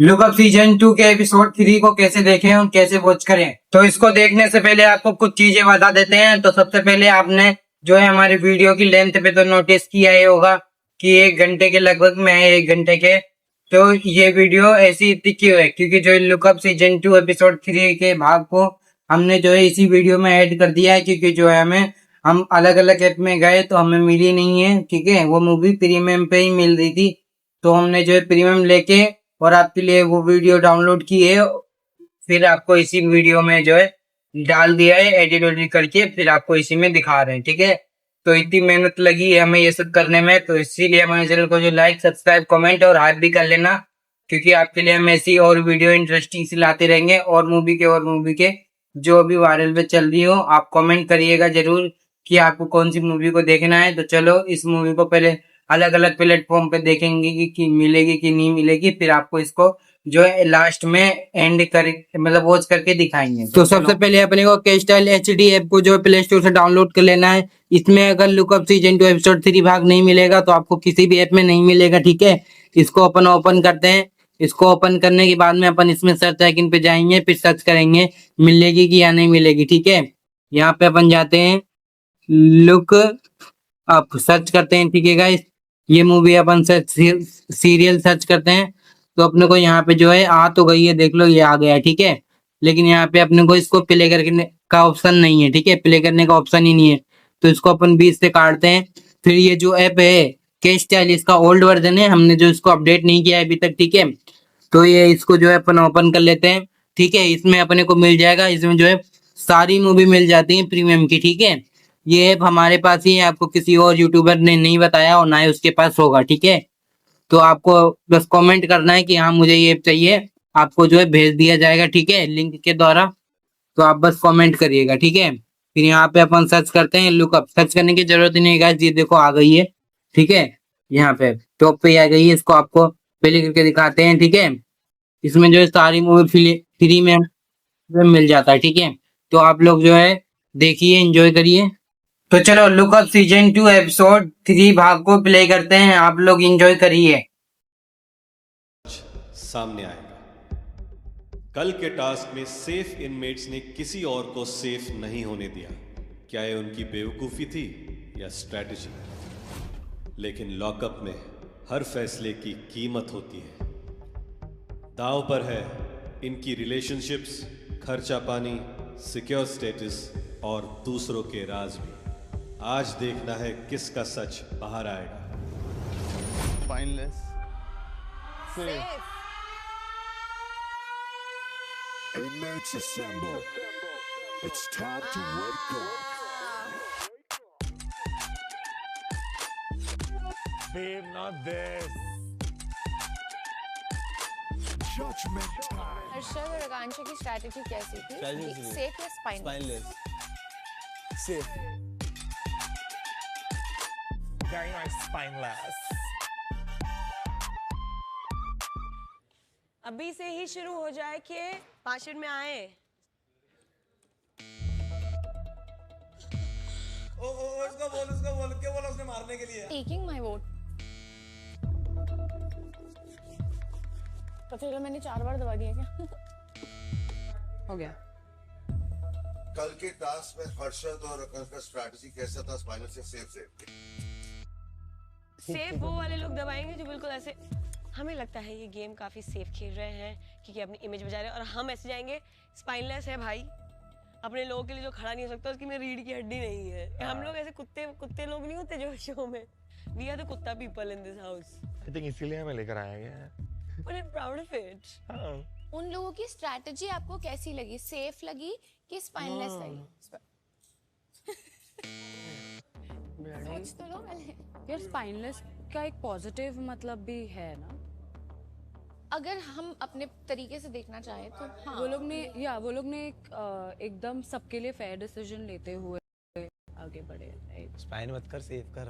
Lookup season 2 के episode 3 को कैसे देखें और कैसे वॉच करें। तो इसको देखने से पहले आपको कुछ चीजें बता देते हैं। तो सबसे पहले आपने जो है हमारी वीडियो की लेंथ पे तो नोटिस किया ही होगा कि 1 घंटे के लगभग में है, 1 घंटे के। तो ये वीडियो ऐसी इतनी क्यों है, क्योंकि जो लुकअप सीजन 2 एपिसोड 3 के भाग को हमने जो है इसी वीडियो में ऐड कर दिया है, क्योंकि जो है हम अलग अलग ऐप में गए तो हमें मिली नहीं है। ठीक है, वो मूवी प्रीमियम पे ही मिल रही थी, तो हमने जो है प्रीमियम लेके और आपके लिए वो वीडियो डाउनलोड की है, फिर आपको इसी वीडियो में जो है डाल दिया है, एडिट वेडिट करके फिर आपको इसी में दिखा रहे हैं। ठीक है, तो इतनी मेहनत लगी है हमें ये सब करने में, तो इसीलिए हमारे चैनल को जो लाइक सब्सक्राइब कमेंट और हाइप भी कर लेना, क्योंकि आपके लिए हम ऐसी और वीडियो इंटरेस्टिंग से लाते रहेंगे। और मूवी के जो भी वायरल पे चल रही हो, आप कमेंट करिएगा जरूर कि आपको कौन सी मूवी को देखना है। तो चलो इस मूवी को पहले अलग अलग प्लेटफॉर्म पे देखेंगे कि मिलेगी कि नहीं मिलेगी, फिर आपको इसको जो है लास्ट में एंड कर मतलब वॉच करके दिखाएंगे। तो सबसे पहले अपने को कैस्टाइल HD ऐप को जो प्ले स्टोर से डाउनलोड कर लेना है। इसमें अगर लुकअप सीजन 2 एपिसोड 3 भाग नहीं मिलेगा तो आपको किसी भी ऐप में नहीं मिलेगा। ठीक है, इसको अपन ओपन करते हैं। इसको ओपन करने के बाद में अपन इसमें सर्च आइकन पे जाएंगे, फिर सर्च करेंगे मिलेगी कि या नहीं मिलेगी। ठीक है, यहाँ पे अपन जाते हैं, लुक अप सर्च करते हैं। ठीक है गाइस, ये मूवी अपन सर्च सीरियल सर्च करते हैं तो अपने को यहाँ पे जो है आ तो गई है, देख लो ये आ गया है। ठीक है, लेकिन यहाँ पे अपने को इसको प्ले करने का ऑप्शन नहीं है। ठीक है, प्ले करने का ऑप्शन ही नहीं है, तो इसको अपन 20 से काटते हैं। फिर ये जो ऐप है कैस्टाइल, इसका ओल्ड वर्जन है, हमने जो इसको अपडेट नहीं किया है अभी तक। ठीक है, तो ये इसको जो है अपन ओपन कर लेते हैं। ठीक है, इसमें अपने को मिल जाएगा, इसमें जो है सारी मूवी मिल जाती है प्रीमियम की। ठीक है, ये ऐप हमारे पास ही है, आपको किसी और यूट्यूबर ने नहीं बताया और ना ही उसके पास होगा। ठीक है, तो आपको बस कमेंट करना है कि हाँ मुझे ये ऐप चाहिए, आपको जो है भेज दिया जाएगा। ठीक है, लिंक के द्वारा, तो आप बस कमेंट करिएगा। ठीक है, फिर यहाँ पे अपन सर्च करते हैं लुकअप। सर्च करने की जरूरत ही नहीं गाइस, ये देखो आ गई है। ठीक है, यहाँ पे टॉप पे आ गई है, इसको आपको प्ले करके दिखाते हैं। ठीक है, इसमें जो है सारी मूवी फ्री में मिल जाता है। ठीक है, तो आप लोग जो है देखिए, एंजॉय करिए। तो चलो लुकअप सीजन 2 एपिसोड 3 भाग को प्ले करते हैं, आप लोग एंजॉय करिए। सामने आएगा। कल के टास्क में सेफ इनमेट्स ने किसी और को सेफ नहीं होने दिया। क्या ये उनकी बेवकूफी थी या स्ट्रैटेजी? लेकिन लॉकअप में हर फैसले की कीमत होती है। दांव पर है इनकी रिलेशनशिप्स, खर्चा पानी, सिक्योर स्टेटस और दूसरों के राज भी। आज देखना है किसका सच बाहर आएगा। Spineless. Safe. Inmates assemble. It's time to wake up. Babe, not this. Judgment time. Harshad और आकांक्षा की स्ट्रैटेजी कैसी थी? Strategy. सेफ या spineless? Safe. Very nice, spineless. अभी से ही शुरू हो जाए कि 5 मिनट में आए। उसको बोल क्या बोला उसने मारने के लिए। Taking my vote. तो फिर मैंने 4 बार दबा दिया क्या? हो गया। कल के टास्क में हर्षद और आकांक्षा का स्ट्रैटेजी कैसा था? स्पाइनल से सेफ सेफ वो वाले लोग दबाएंगे जो बिल्कुल ऐसे, हमें लगता है ये गेम काफी सेफ खेल रहे हैं क्योंकि अपनी इमेज बचा रहे हैं, और हम ऐसे जाएंगे स्पाइनलेस है भाई, अपने लोगों के लिए जो खड़ा नहीं हो सकता उसकी में रीढ़ की हड्डी नहीं है। हम लोग ऐसे कुत्ते लोग नहीं होते जो शो में, वी आर द कुत्ता people in this house. I think इसीलिए हमें लेकर आया गया है। But I am proud of it. हाँ। उन लोगों की स्ट्रैटेजी आपको कैसी लगी? सेफ लगी कि स्पाइनलेस लगी? सोच तो लो पहले। यार स्पाइनलेस का एक पॉजिटिव मतलब भी है ना, अगर हम अपने तरीके से देखना चाहें तो हाँ। वो लोग ने एकदम सबके लिए फेयर डिसीजन लेते हुए आगे बढ़े। स्पाइन मत कर, सेव कर।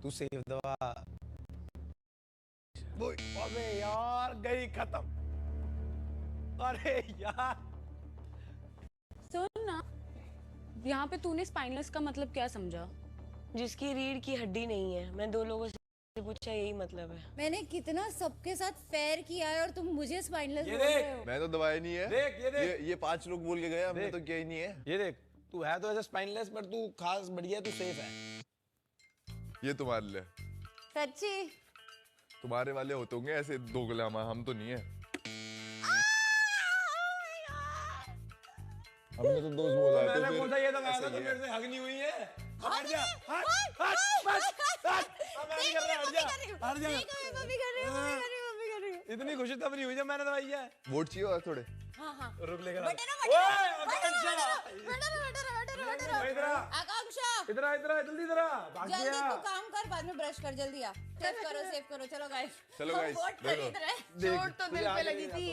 तू सेव दवा। अबे यार गई खत्म। अरे यार सुन ना, यहाँ पे तूने स्पाइनलेस का मतलब क्या समझा? जिसकी रीढ़ की हड्डी नहीं है। मैं 2 लोगों से पूछा यही मतलब है। मैंने कितना सबके साथ फेयर किया है और तुम मुझे स्पाइनलेस ये बोल रहे देख। हो। मैं तो दबाया नहीं है। देख ये देख ये 5 लोग बोल के गए, हमने देख। तो किया ही नहीं है। ये देख, तू है तो ऐसे स्पाइनलेस पर तू खास बढ़िया, तू सेफ है। ये तुम्हारे लिए, सच्ची तुम्हारे वाले होते होंगे ऐसे दो गुलामा, हम तो नहीं है। हमने तो दोस्त बोला है तो मैंने फिर पूछा ये दबाया था ऐसा तो ही है। मेरे से हग नहीं हुई है। हट जा, हट, हट, बस, हट। अब मैं नहीं कर रहा, हट जा, हट जा। मम्मी कर रही हूँ, मम्मी कर रही हूँ, मम्मी कर रही हूँ। इतनी खुशी तब नहीं हुई जब मैंने दवाई है। वोट चाहिए और थोड़े। हाँ हाँ रुक लेकर बटे रहो, ओए, बटे आकांक्षा। रहो। इधर आ, आकांक्षा इधर आ, इधर आ, जल्दी इधर आ। भाग जल्दी गया। तू काम कर, बाद में ब्रश कर, जल्दी आ। सेव करो चलो गाइस। चलो guys, वोट देखो। खरीद रहे। चोट तो दिल पे लगी थी।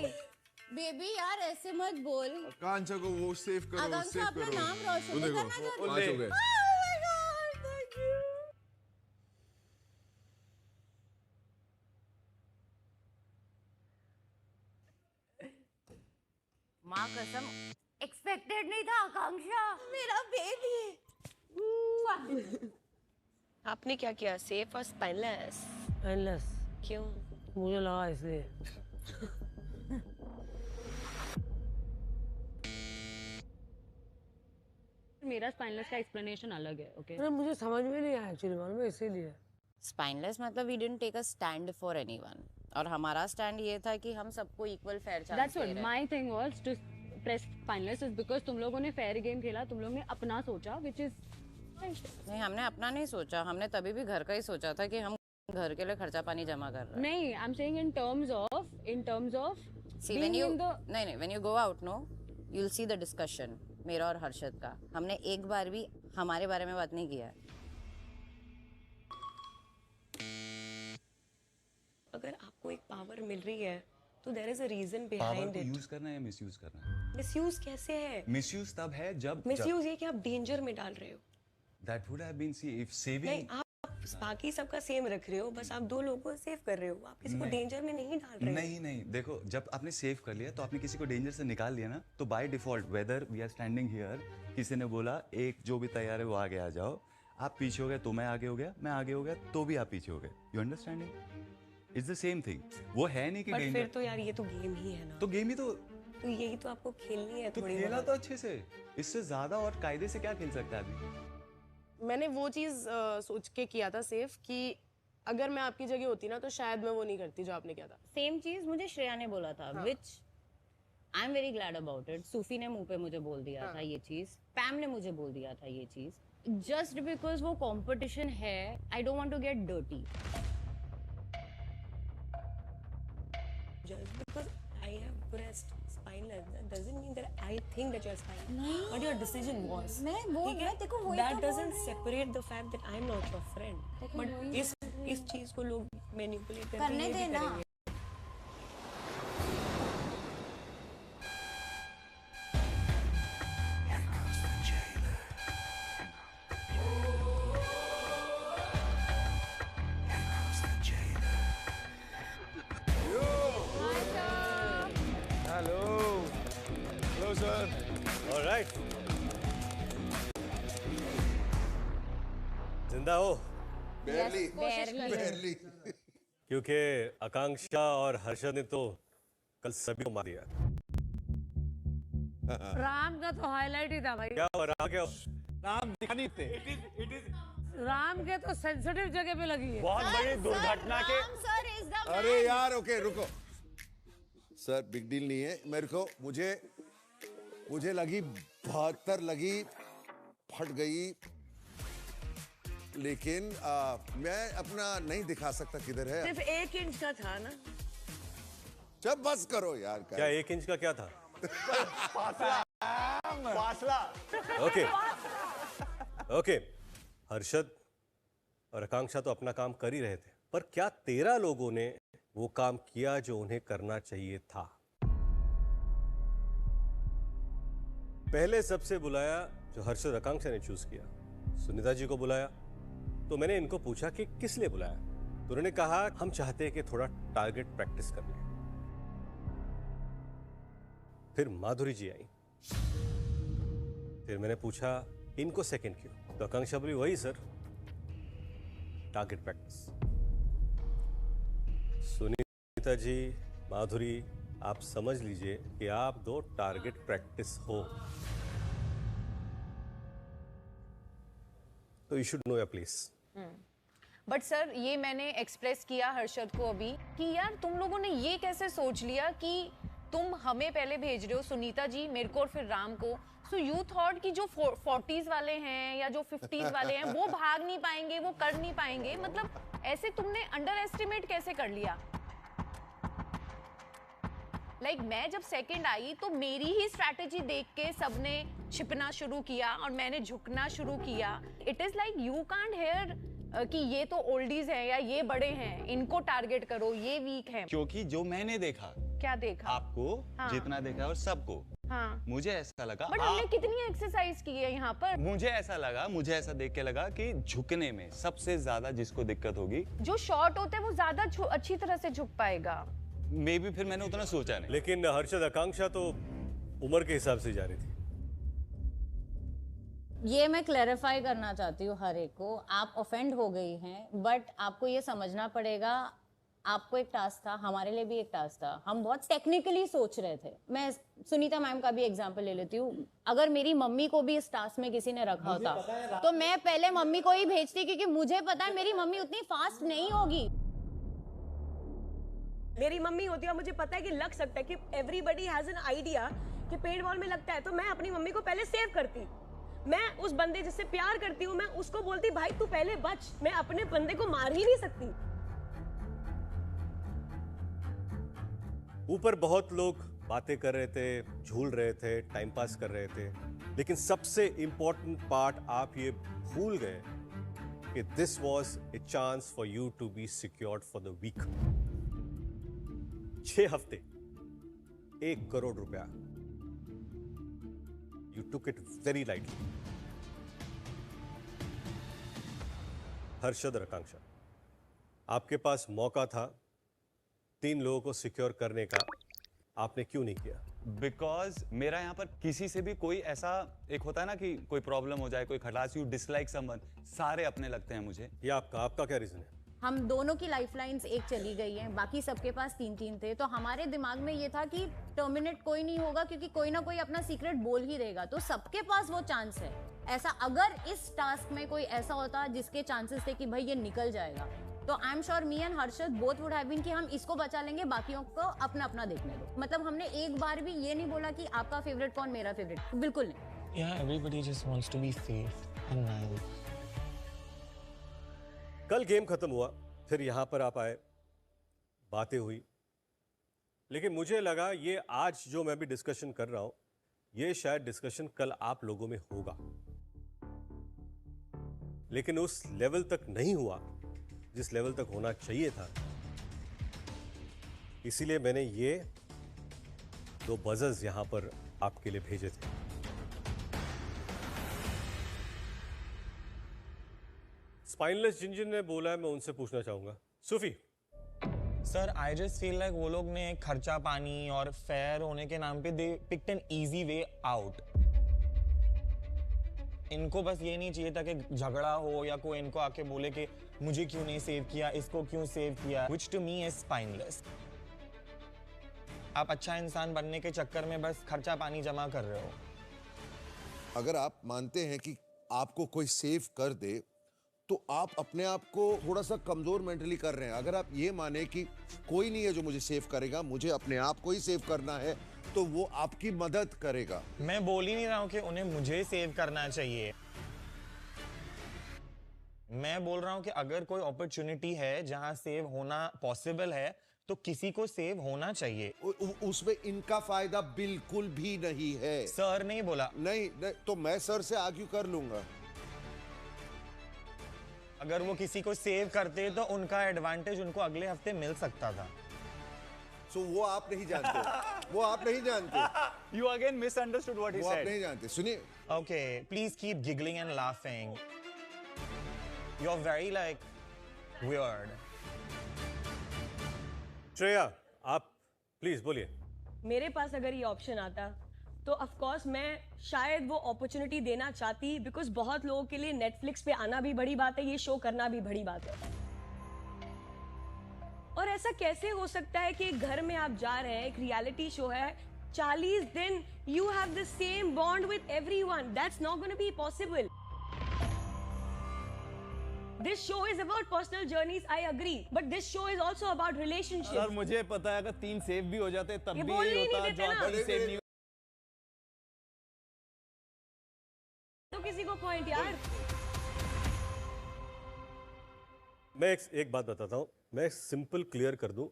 बेबी यार ऐसे मत बोल। कांचा को वो सेव करो, आकांक्षा सेव अपना करो। नाम रोशन वो देखो, करना चाहती वो 5 हो गए। Oh my God, thank you. माँ कसम एक्सपेक्टेड नहीं था आकांक्षा, मेरा बेबी। आपने क्या किया? सेफ और स्पाइनलेस? स्पाइनलेस क्यों? मुझे लगा इसलिए। मेरा स्पाइनलेस का एक्सप्लेनेशन अलग है, ओके? अरे मुझे समझ में नहीं आया एक्चुअली, मालूम है, इसीलिए। स्पाइनलेस मतलब we didn't take a stand for anyone, और हमारा स्टैंड ये था कि हम सबको इक्वल फेयर चांस That's दे what रहे हैं। my thing was to press spineless is because तुम लोगों ने फेयर गेम खेला, तुम लोगों ने अपना सोचा, which is नहीं, हमने अपना नहीं सोचा, हमने तभी भी घर का ही सोचा था कि हम घर के लिए खर्चा पानी जमा कर रहे हैं। नहीं, I'm saying in terms of See, when you नहीं when you go out, no, you'll see the discussion मेरा और हर्षद का। हमने एक बार भी हमारे बारे में बात नहीं किया है। अगर आपको एक पावर मिल रही है तो there is a reason power behind को इट। यूज करना है या मिसयूज करना है? मिसयूज कैसे है? मिसयूज तब है जब मिसयूज ये कि आप डेंजर में डाल रहे हो। That would have been see if saving. नहीं, आप बाकी सबका सेम रख रहे हो, बस आप 2 लोगों को सेव कर रहे हो, आप किसी को डेंजर में नहीं डाल रहे हो। नहीं, देखो, जब आपने सेव कर लिया तो आपने किसी को डेंजर से निकाल लिया ना, तो by default whether we are standing here, किसी ने बोला एक जो भी तैयार है वो आगे आ जाओ, आप पीछे हो गए तो मैं आगे हो गया, मैं आगे हो गया तो भी आप पीछे हो गए। You understanding? It's the same thing. वो है नहीं कि बट फिर डेंजर, तो यार ये तो गेम ही है ना। तो गेम ही तो यही तो आपको खेलनी है तो थोड़ी खेला बहुत। तो अच्छे से, इससे ज्यादा और कायदे से क्या खेल सकता है आदमी? मैंने वो चीज़ सोच के किया था सेफ, कि अगर मैं आपकी जगह होती ना तो शायद मैं वो नहीं करती जो आपने किया था। सेम चीज मुझे श्रेया ने बोला था, which I am very glad about it. Sufi ने मुंह पे मुझे बोल दिया था ये चीज, पैम ने मुझे बोल दिया था ये चीज, जस्ट बिकॉज वो कंपटीशन है। I don't want to get dirty. Just because I have pressed spineless, that doesn't mean that I think that you're spineless. But your decision was. That doesn't separate the fact that I'm not your friend. But इस चीज को लोग manipulate करके ये भी करेंगे। Hello sir. Alright, जिंदा हो? barely क्योंकि आकांक्षा और हर्षद ने तो कल सभी को मार दिया। राम का तो हाईलाइट ही था भाई। क्या हो रहा, क्या हो? नाम दिखानी थे। राम के तो सेंसिटिव जगह पे लगी है। बहुत बड़ी दुर्घटना के। अरे यार ओके रुको सर, बिग डील नहीं है। मेरे को मुझे लगी 72 लगी, फट गई, लेकिन मैं अपना नहीं दिखा सकता किधर है। सिर्फ 1 इंच का था ना। जब बस करो यार। क्या 1 इंच का क्या था? फासला। ओके, हर्षद और आकांक्षा तो अपना काम कर ही रहे थे, पर क्या 13 लोगों ने वो काम किया जो उन्हें करना चाहिए था? पहले सबसे बुलाया जो हर्षद आकांक्षा ने चूज किया, सुनीता जी को बुलाया। तो मैंने इनको पूछा कि किस लिए बुलाया, तो उन्होंने कहा हम चाहते हैं कि थोड़ा टारगेट प्रैक्टिस कर लें। फिर माधुरी जी आई, फिर मैंने पूछा इनको सेकंड क्यों, तो आकांक्षा बोली वही sir, target practice. Sunita ji, माधुरी, आप समझ लीजिए कि आप दो टारगेट प्रैक्टिस हो, तो you should know your place. But sir ये मैंने एक्सप्रेस किया हर्षद को अभी कि यार तुम लोगों ने ये कैसे सोच लिया कि तुम हमें पहले भेज रहे हो सुनीता जी मेरे को और फिर राम को, सो यू थॉट कि जो 40s वाले हैं या जो 50s वाले हैं वो भाग नहीं पाएंगे, वो कर नहीं पाएंगे, मतलब ऐसे तुमने अंडर एस्टिमेट कैसे कर लिया? लाइक मैं जब सेकंड आई तो मेरी ही स्ट्रैटेजी देख के सबने छिपना शुरू किया और मैंने झुकना शुरू किया। It is like you can't hear कि ये तो ओल्डीज है या ये बड़े हैं, इनको टारगेट करो, ये वीक है। क्योंकि जो मैंने देखा, क्या देखा आपको हाँ। जितना देखा और सबको, हाँ। मुझे ऐसा लगा, बट हमने कितनी एक्सरसाइज की है यहाँ पर। मुझे ऐसा देख के लगा कि झुकने में सबसे ज्यादा जिसको दिक्कत होगी, जो शॉर्ट होते हैं वो ज्यादा अच्छी तरह से झुक पाएगा। मे बी फिर मैंने उतना सोचा नहीं। लेकिन हर्षद, आकांक्षा तो उम्र के हिसाब से जा रही थी। ये मैं क्लैरिफाई करना चाहती हूँ हर एक को, आप ऑफेंड हो गई हैं, बट आपको ये समझना पड़ेगा, आपको एक टास्क था, हमारे लिए भी एक टास्क था, हम बहुत टेक्निकली सोच रहे थे। मैं सुनीता मैम का भी एग्जांपल ले लेती हूँ, अगर मेरी मम्मी को भी इस टास्क में किसी ने रखा होता तो मैं पहले मम्मी को ही भेजती, क्योंकि मुझे पता है मेरी मम्मी उतनी फास्ट नहीं होगी। मेरी मम्मी होती है, मुझे पता है कि लग सकता है कि एवरीबडी हैज एन आइडिया कि पेड़ बॉल में लगता है, तो मैं अपनी मम्मी को पहले सेव करती। मैं उस बंदे जिससे प्यार करती हूँ, मैं उसको बोलती भाई तू पहले बच, मैं अपने बंदे को मार ही नहीं सकती। ऊपर बहुत लोग बातें कर रहे थे, झूल रहे थे, टाइम पास कर रहे थे, लेकिन सबसे इंपॉर्टेंट पार्ट आप ये भूल गए कि this was a chance for you to be secured for the week. 6 हफ्ते, 1 करोड़ रुपया, you took it very lightly. Harshad और आकांक्षा, आपके पास मौका था 3 लोगों को सिक्योर करने का, आपने क्यों नहीं किया? बिकॉज मेरा यहाँ पर किसी से भी कोई ऐसा एक होता है ना कि कोई प्रॉब्लम हो जाए, कोई खटास, यू डिसलाइक समवन, सारे अपने लगते हैं मुझे। ये आपका क्या रीजन है? हम दोनों की लाइफलाइंस एक चली गई हैं, बाकी सबके पास 3-3 थे, तो हमारे दिमाग में ये था कि टर्मिनेट कोई नहीं होगा, क्योंकि कोई ना कोई अपना सीक्रेट बोल ही देगा, तो सबके पास वो चांस है। ऐसा अगर इस टास्क में कोई ऐसा होता जिसके चांसेस थे कि भाई ये निकल जाएगा, तो I am sure me and Harshad both would have been कि हम इसको बचा लेंगे, बाकियों को अपना अपना देखने दो। मतलब हमने एक बार भी ये नहीं बोला कि आपका फेवरेट कौन, मेरा फेवरेट, बिल्कुल नहीं। Yeah, everybody just wants to be safe and nice. कल गेम खत्म हुआ, फिर यहां पर आप आए, बातें हुई, लेकिन मुझे लगा ये आज जो मैं भी डिस्कशन कर रहा हूं, ये शायद डिस्कशन कल आप लोगों में होगा, लेकिन उस लेवल तक नहीं हुआ जिस लेवल तक होना चाहिए था। इसीलिए मैंने ये 2 बजर्स यहां पर आपके लिए भेजे थे। स्पाइनलेस जिन ने बोला है, मैं उनसे पूछना चाहूंगा। Sufi sir, I just feel like वो लोग ने खर्चा पानी और फेयर होने के नाम पे they picked an easy way out. इनको बस ये नहीं चाहिए था कि झगड़ा हो या कोई इनको आके बोले कि मुझे क्यों नहीं सेव किया, इसको क्यों सेव किया, which to me is spineless। आप अच्छा इंसान बनने के चक्कर में बस खर्चा पानी जमा कर रहे हो। अगर आप मानते हैं कि आपको कोई सेव कर दे, तो आप अपने आप को थोड़ा सा कमजोर मेंटली कर रहे हैं। अगर आप ये माने कि कोई नहीं है जो मुझे सेव करेगा, मुझे अपने आप को ही सेव करना है, तो वो आपकी मदद करेगा। मैं बोल ही नहीं रहा हूं कि उन्हें मुझे सेव करना चाहिए। मैं बोल रहा हूं कि अगर कोई अपॉर्चुनिटी है जहां सेव होना पॉसिबल है, तो किसी को सेव होना चाहिए। उसमें इनका फायदा बिल्कुल भी नहीं है। सर नहीं बोला। नहीं, तो मैं सर से आर्ग्यू कर लूंगा। अगर वो किसी को सेव करते तो उनका एडवांटेज उनको अगले हफ्ते मिल सकता था। सो वो आप नहीं जानते। वो आप नहीं जानते। You again misunderstood what he वो said. आप नहीं जानते। सुनिए। Okay, please keep giggling and laughing. You're very like weird. Shreya, आप प्लीज बोलिए। मेरे पास अगर ये ऑप्शन आता तो ऑफ कोर्स मैं शायद वो अपॉर्चुनिटी देना चाहती, बिकॉज बहुत लोगों के लिए नेटफ्लिक्स पे आना भी बड़ी बात है, ये शो करना भी बड़ी बात है। और ऐसा कैसे हो सकता है कि एक घर में आप जा रहे हैं, एक रियलिटी शो है, 40 दिन you have the same bond with everyone? That's not gonna be possible. This show is about personal journeys, I agree, but this show is also about relationships. Sir मुझे पता है अगर 3 सेव भी हो जाते तब ये भी बोलने यही ही नहीं होता देते जो ना। 3 सेव नहीं तो किसी को पॉइंट यार. मैं एक बात बताता हूँ, मैं सिंपल क्लियर कर दूं,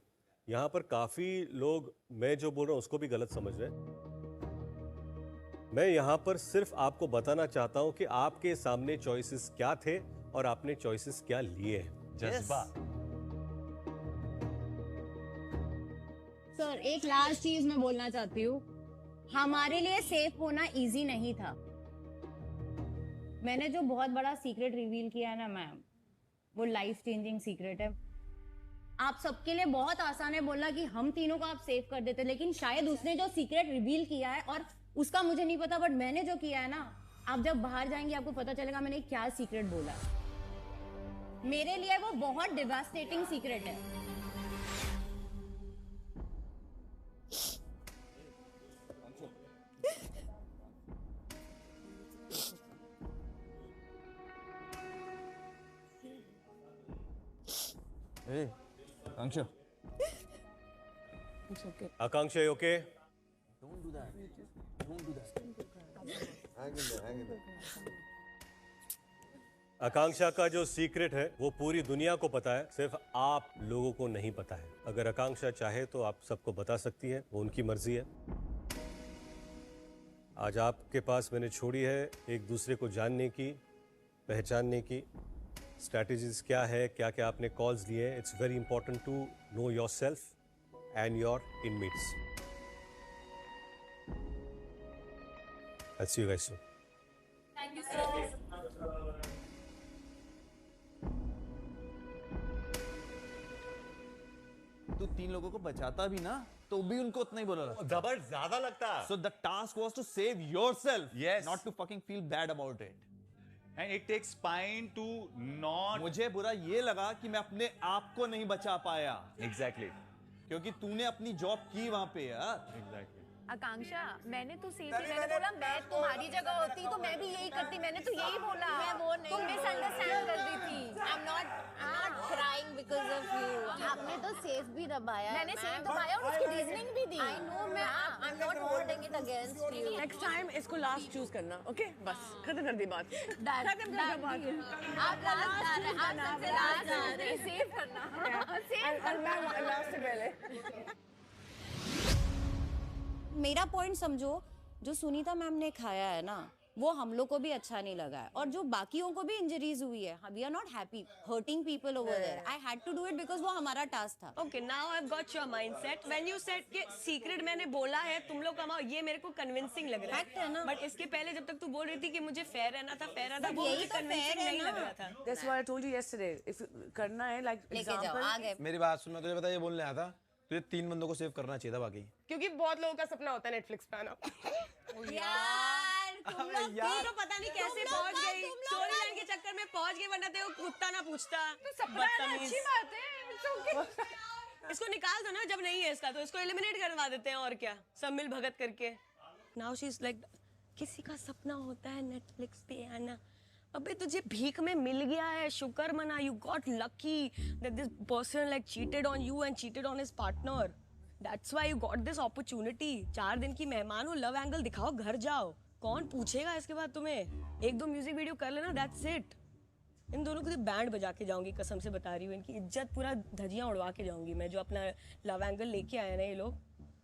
यहाँ पर काफ़ी लोग मैं जो बोल रहा हूँ उसको भी गलत समझ रहे हैं. मैं यहाँ पर सिर्फ आपको बताना चाहता हूँ कि आपके सामने चॉइसेस क्या थे और आपने चॉइसेस क्या लिए हैं. जज्बा. सर एक लास्ट चीज मैं बोलना चाहती हूँ, हमारे लिए सेफ होना इजी नहीं था. मैंने जो बहुत बड़ा सीक्रेट रिवील किया है ना मैम, वो लाइफ चेंजिंग सीक्रेट है. आप सबके लिए बहुत आसान है बोलना कि हम तीनों को आप सेव कर देते, लेकिन शायद उसने जो सीक्रेट रिवील किया है, और उसका मुझे नहीं पता, बट मैंने जो किया है ना, आप जब बाहर जाएंगे आपको पता चलेगा मैंने क्या सीक्रेट बोला. मेरे लिए वो बहुत डिवास्टेटिंग सीक्रेट है. ए Akanksha. Akanksha okay? Don't do that. Don't do that. hang in there. Akanksha का जो सीक्रेट है वो पूरी दुनिया को पता है, सिर्फ आप लोगों को नहीं पता है. अगर आकांक्षा चाहे तो आप सबको बता सकती है, वो उनकी मर्जी है. आज आपके पास मैंने छोड़ी है एक दूसरे को जानने की, पहचानने की. स्ट्रैटेजीज क्या है, क्या क्या आपने कॉल्स लिए. It's very important to know yourself and your inmates. I'll see you guys soon. Thank you sir. तू 3 लोगों को बचाता भी ना तो भी उनको उतना ही बोला. जबर ज्यादा लगता. So the task was to save yourself, Yes. not to fucking feel bad about it. And it takes spine to not. मुझे बुरा ये लगा कि मैं अपने आप को नहीं बचा पाया. Exactly. क्योंकि तूने अपनी जॉब की वहां पे यार. Exactly. आकांक्षा, मैंने तो सीधी मैंने बोला मैं तुम्हारी जगह होती तो मैं भी यही करती. मैंने तो यही बोला. मैं वो नहीं तुम मिसअंडरस्टैंड कर रही थी. I'm not crying because of you. आपने तो सेफ भी दबाया. मैंने सेफ दबाया और उसकी रीजनिंग भी दी. I know मैं I'm not holding it against you. Next time इसको लास्ट चूज करना. ओके बस खत्म कर दी बात. खत्म कर बात. आप लास्ट आ रहे हैं. आप सबसे लास्ट आ रहे हैं. सेव करना. सेव और मैं लास्ट से पहले. मेरा पॉइंट समझो, जो सुनीता मैम ने खाया है ना, वो हम लोग को भी अच्छा नहीं लगा है, और जो बाकियों को भी इंजरीज हुई है, we are not happy hurting people over there. I had to do it because वो हमारा टास्क था. Okay, now I have got your mindset. When you said कि सीक्रेट मैंने बोला है, तुम लोग कमाओ, ये मेरे को कन्विंसिंग लग रहा Fact है ना. बट इसके पहले जब तक तू बोल रही थी कि मुझे फेयर रहना था, फेयर रहना था, वो यही मुझे तो कन्विंसिंग fair है नहीं ना. लग रहा था. That's what I told you yesterday. If करना है like लेके जाओ example. आगे. मेरी बात सुन, मैं तुझे पता ये बोलने आया था, तुझे 3 बंदों को सेव करना चाहिए था. बाकी क्योंकि बहुत लोगों का सपना होता है नेटफ्लिक्स पे आना. यार तुम लोग तू तो पता नहीं कैसे पहुंच गई, स्टोरी लाइन के चक्कर में पहुंच गई, वरना तेरे को कुत्ता ना पूछता. बदतमीज. अच्छी बात है. इसको निकाल दो ना जब नहीं है इसका, तो इसको एलिमिनेट करवा देते हैं. और क्या, सब मिल भगत करके. नाउ शी इज लाइक, किसी का सपना होता है नेटफ्लिक्स पे आना. अबे तुझे भीख में मिल गया है, शुक्र मना. You got lucky that this person like cheated on you and cheated on his partner. That's why you got this opportunity. 4 दिन की मेहमान हो, लव एंगल दिखाओ, घर जाओ. कौन पूछेगा इसके बाद तुम्हें? 1-2 म्यूजिक वीडियो कर लेना, दैट्स इट. इन दोनों को बैंड बजा के जाऊंगी, कसम से बता रही हूँ. इनकी इज्जत पूरा धजियां उड़वा के जाऊंगी मैं, जो अपना लव एंगल लेके आए ना ये लोग.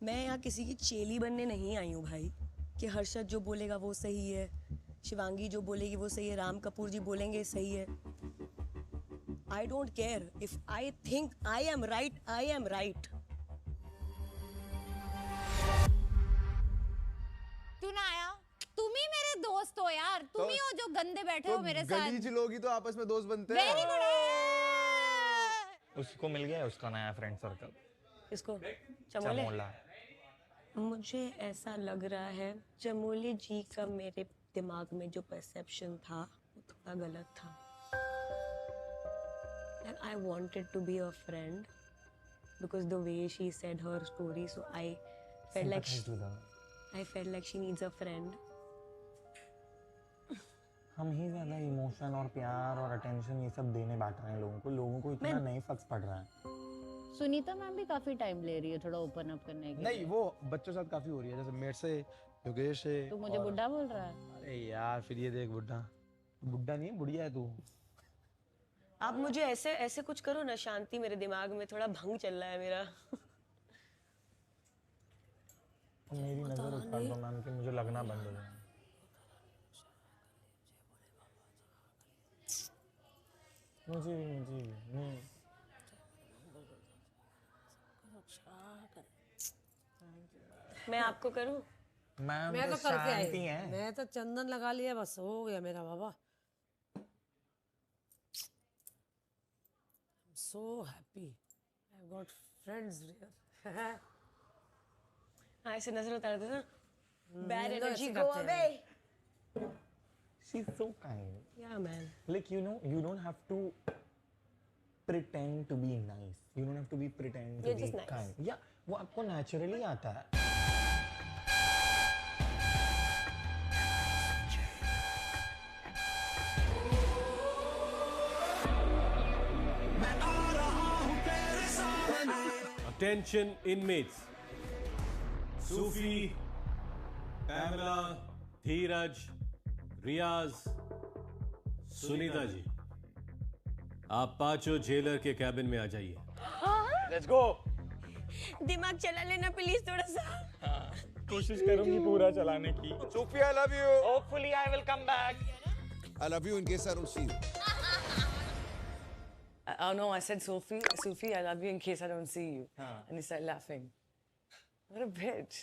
मैं यहाँ किसी की चेली बनने नहीं आई हूँ भाई, कि हर्षद जो बोलेगा वो सही है, शिवांगी जो बोलेगी वो सही है, राम कपूर जी बोलेंगे सही है. I don't care. If I think I am right, I am right. तू ना आया, तुम ही मेरे दोस्त हो यार. तुम ही हो जो गंदे बैठे हो मेरे साथ. गलीज लोग ही तो आपस में दोस्त बनते हैं. Very good. उसको मिल गया उसका नया फ्रेंड सर्कल. इसको चमोले. चमोला. मुझे ऐसा लग रहा है चमोले जी का मेरे दिमाग में जो परसेप्शन था वो थोड़ा गलत था. And I wanted to be a friend, because the way she said her story, so I felt like she needs a friend. हम ही ज्यादा इमोशन और प्यार और अटेंशन ये सब देने बैठ रहे हैं लोगों को इतना नहीं फक्स पड़ रहा है। सुनीता मैम भी काफी टाइम ले रही है थोड़ा ओपन अप करने के नहीं, वो बच्चों के साथ काफी हो रही है, जैसे मेरे से, योगेश से। तू मुझे बुड्ढा बोल रहा है? अरे यार, फिर ये देख, बुड्ढा नहीं है, बुढ़िया है तू। आप मुझे ऐसे कुछ करो ना, शांति मेरे दिमाग में थोड़ा भंग चल रहा है मेरा। मेरी नजर उस पर दो मैम कि मुझे लगना बंद हो जाए। मुझे मैं आपको करूं? मैं तो करके आई, मैं तो चंदन लगा लिया, बस हो गया मेरा बाबा। So happy, I've got friends here. हाँ, ऐसे नजर उतार दो ना। Bad energy go away. She's so kind. Yeah, man. Like, you know, you don't have to pretend to be nice. You don't have to be pretend to You're be just nice. kind. Yeah, वो आपको naturally आता है. Attention inmates. Sufi, Pamela, धीरज, रियाज, सुनीता जी, आप पांचों jailer के cabin में आ जाइए। Let's go. दिमाग चला लेना प्लीज थोड़ा सा। कोशिश करूंगी पूरा चलाने की। Sophie, I love you. Hopefully I will come back. I love you in case I don't see you. Oh no, I said Sophie, I love you in case I don't see you. And he started laughing. What a bitch.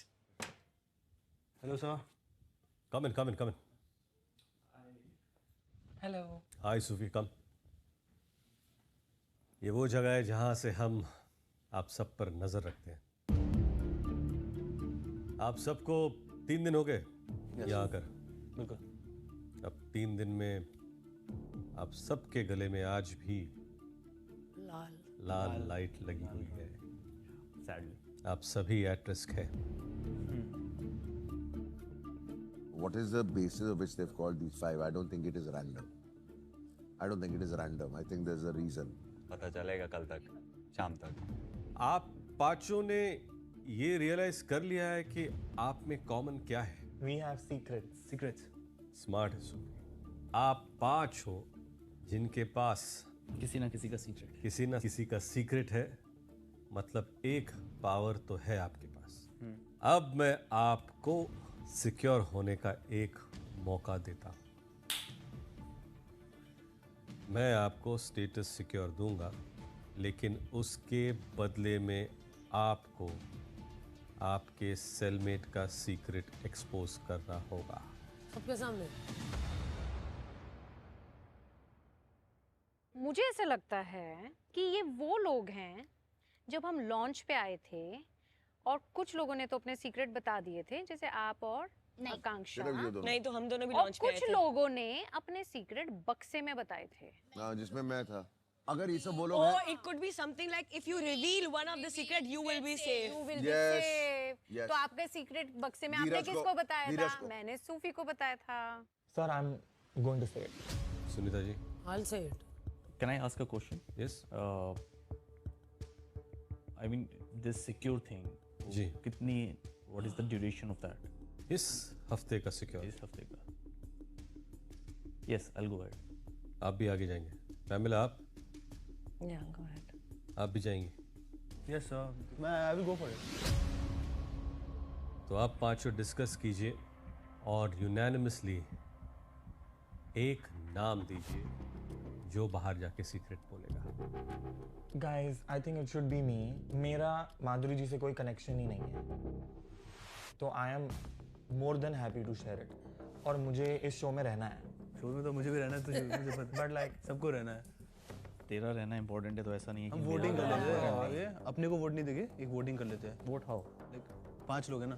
Hello, sir. Come in. Hello. Hi, Sufi, come. ये वो जगह है जहां से हम आप सब पर नजर रखते हैं। आप सबको 3 दिन हो गए यहाँ आकर। बिल्कुल। अब 3 दिन में आप सबके गले में आज भी लाल लाइट लगी हुई है। Sadly. आप सभी एट रिस्क है। What is the basis of which they've called these 5? I don't think it is random. I think there's a reason. पता चलेगा कल तक, शाम तक। आप पांचों ने ये रियलाइज कर लिया है कि आप में कॉमन क्या है? We have secrets. स्मार्ट है सुफी। आप 5 हो जिनके पास किसी ना किसी का सीक्रेट है, मतलब एक पावर तो है आपके पास। अब मैं आपको सिक्योर होने का एक मौका देता हूं। मैं आपको स्टेटस सिक्योर दूंगा, लेकिन उसके बदले में आपको आपके सेलमेट का सीक्रेट एक्सपोज करना होगा सबके सामने। मुझे ऐसा लगता है कि ये वो लोग हैं जब हम लॉन्च पे आए थे और कुछ लोगों ने तो अपने सीक्रेट बता दिए थे, जैसे आप और आकांक्षा। नहीं तो हम दोनों भी और लॉन्च पे आए कुछ थे। लोगों ने अपने सीक्रेट बक्से में बताए थे। जिसमें मैं था। अगर ये सब वो लोग Oh, हैं, it could be something like if you reveal one of the secret, you will be safe. You will Yes, be safe. yes. तो आपके सीक्रेट बक्से में आपने धीरज किसको को- बताया धीरज था? को। मैंने सूफी को बताया था। Sir, I'm going to say it. Sunita ji. I'll say it. Can I ask a question? Yes. I mean, this secure thing. जी। कितनी? What is the duration of that? इस हफ्ते का सिक्योर। इस हफ्ते का? Yes, I'll go ahead. आप भी आगे जाएंगे। पैमिला, आप Yeah, go ahead. आप भी जाएंगे। Yes, sir. I will go for it. तो आप पांचों डिस्कस कीजिए और यूनानिमसली एक नाम दीजिए जो बाहर जाके सीक्रेट बोलेगा। Guys, I think it should be me. मेरा माधुरी जी से कोई कनेक्शन ही नहीं है, तो I am more than happy to share it. और मुझे इस शो में रहना है। शो में तो मुझे भी रहना है, तो मुझे पता। But like सबको रहना है। तेरा रहना इम्पोर्टेंट है, तो ऐसा नहीं है कि हम मेरा वोटिंग कर रहना लेते important है। हैं। अपने को वोट नहीं देंगे, एक वोटिंग कर लेते हैं। Vote how? 5 लोग हैं ना।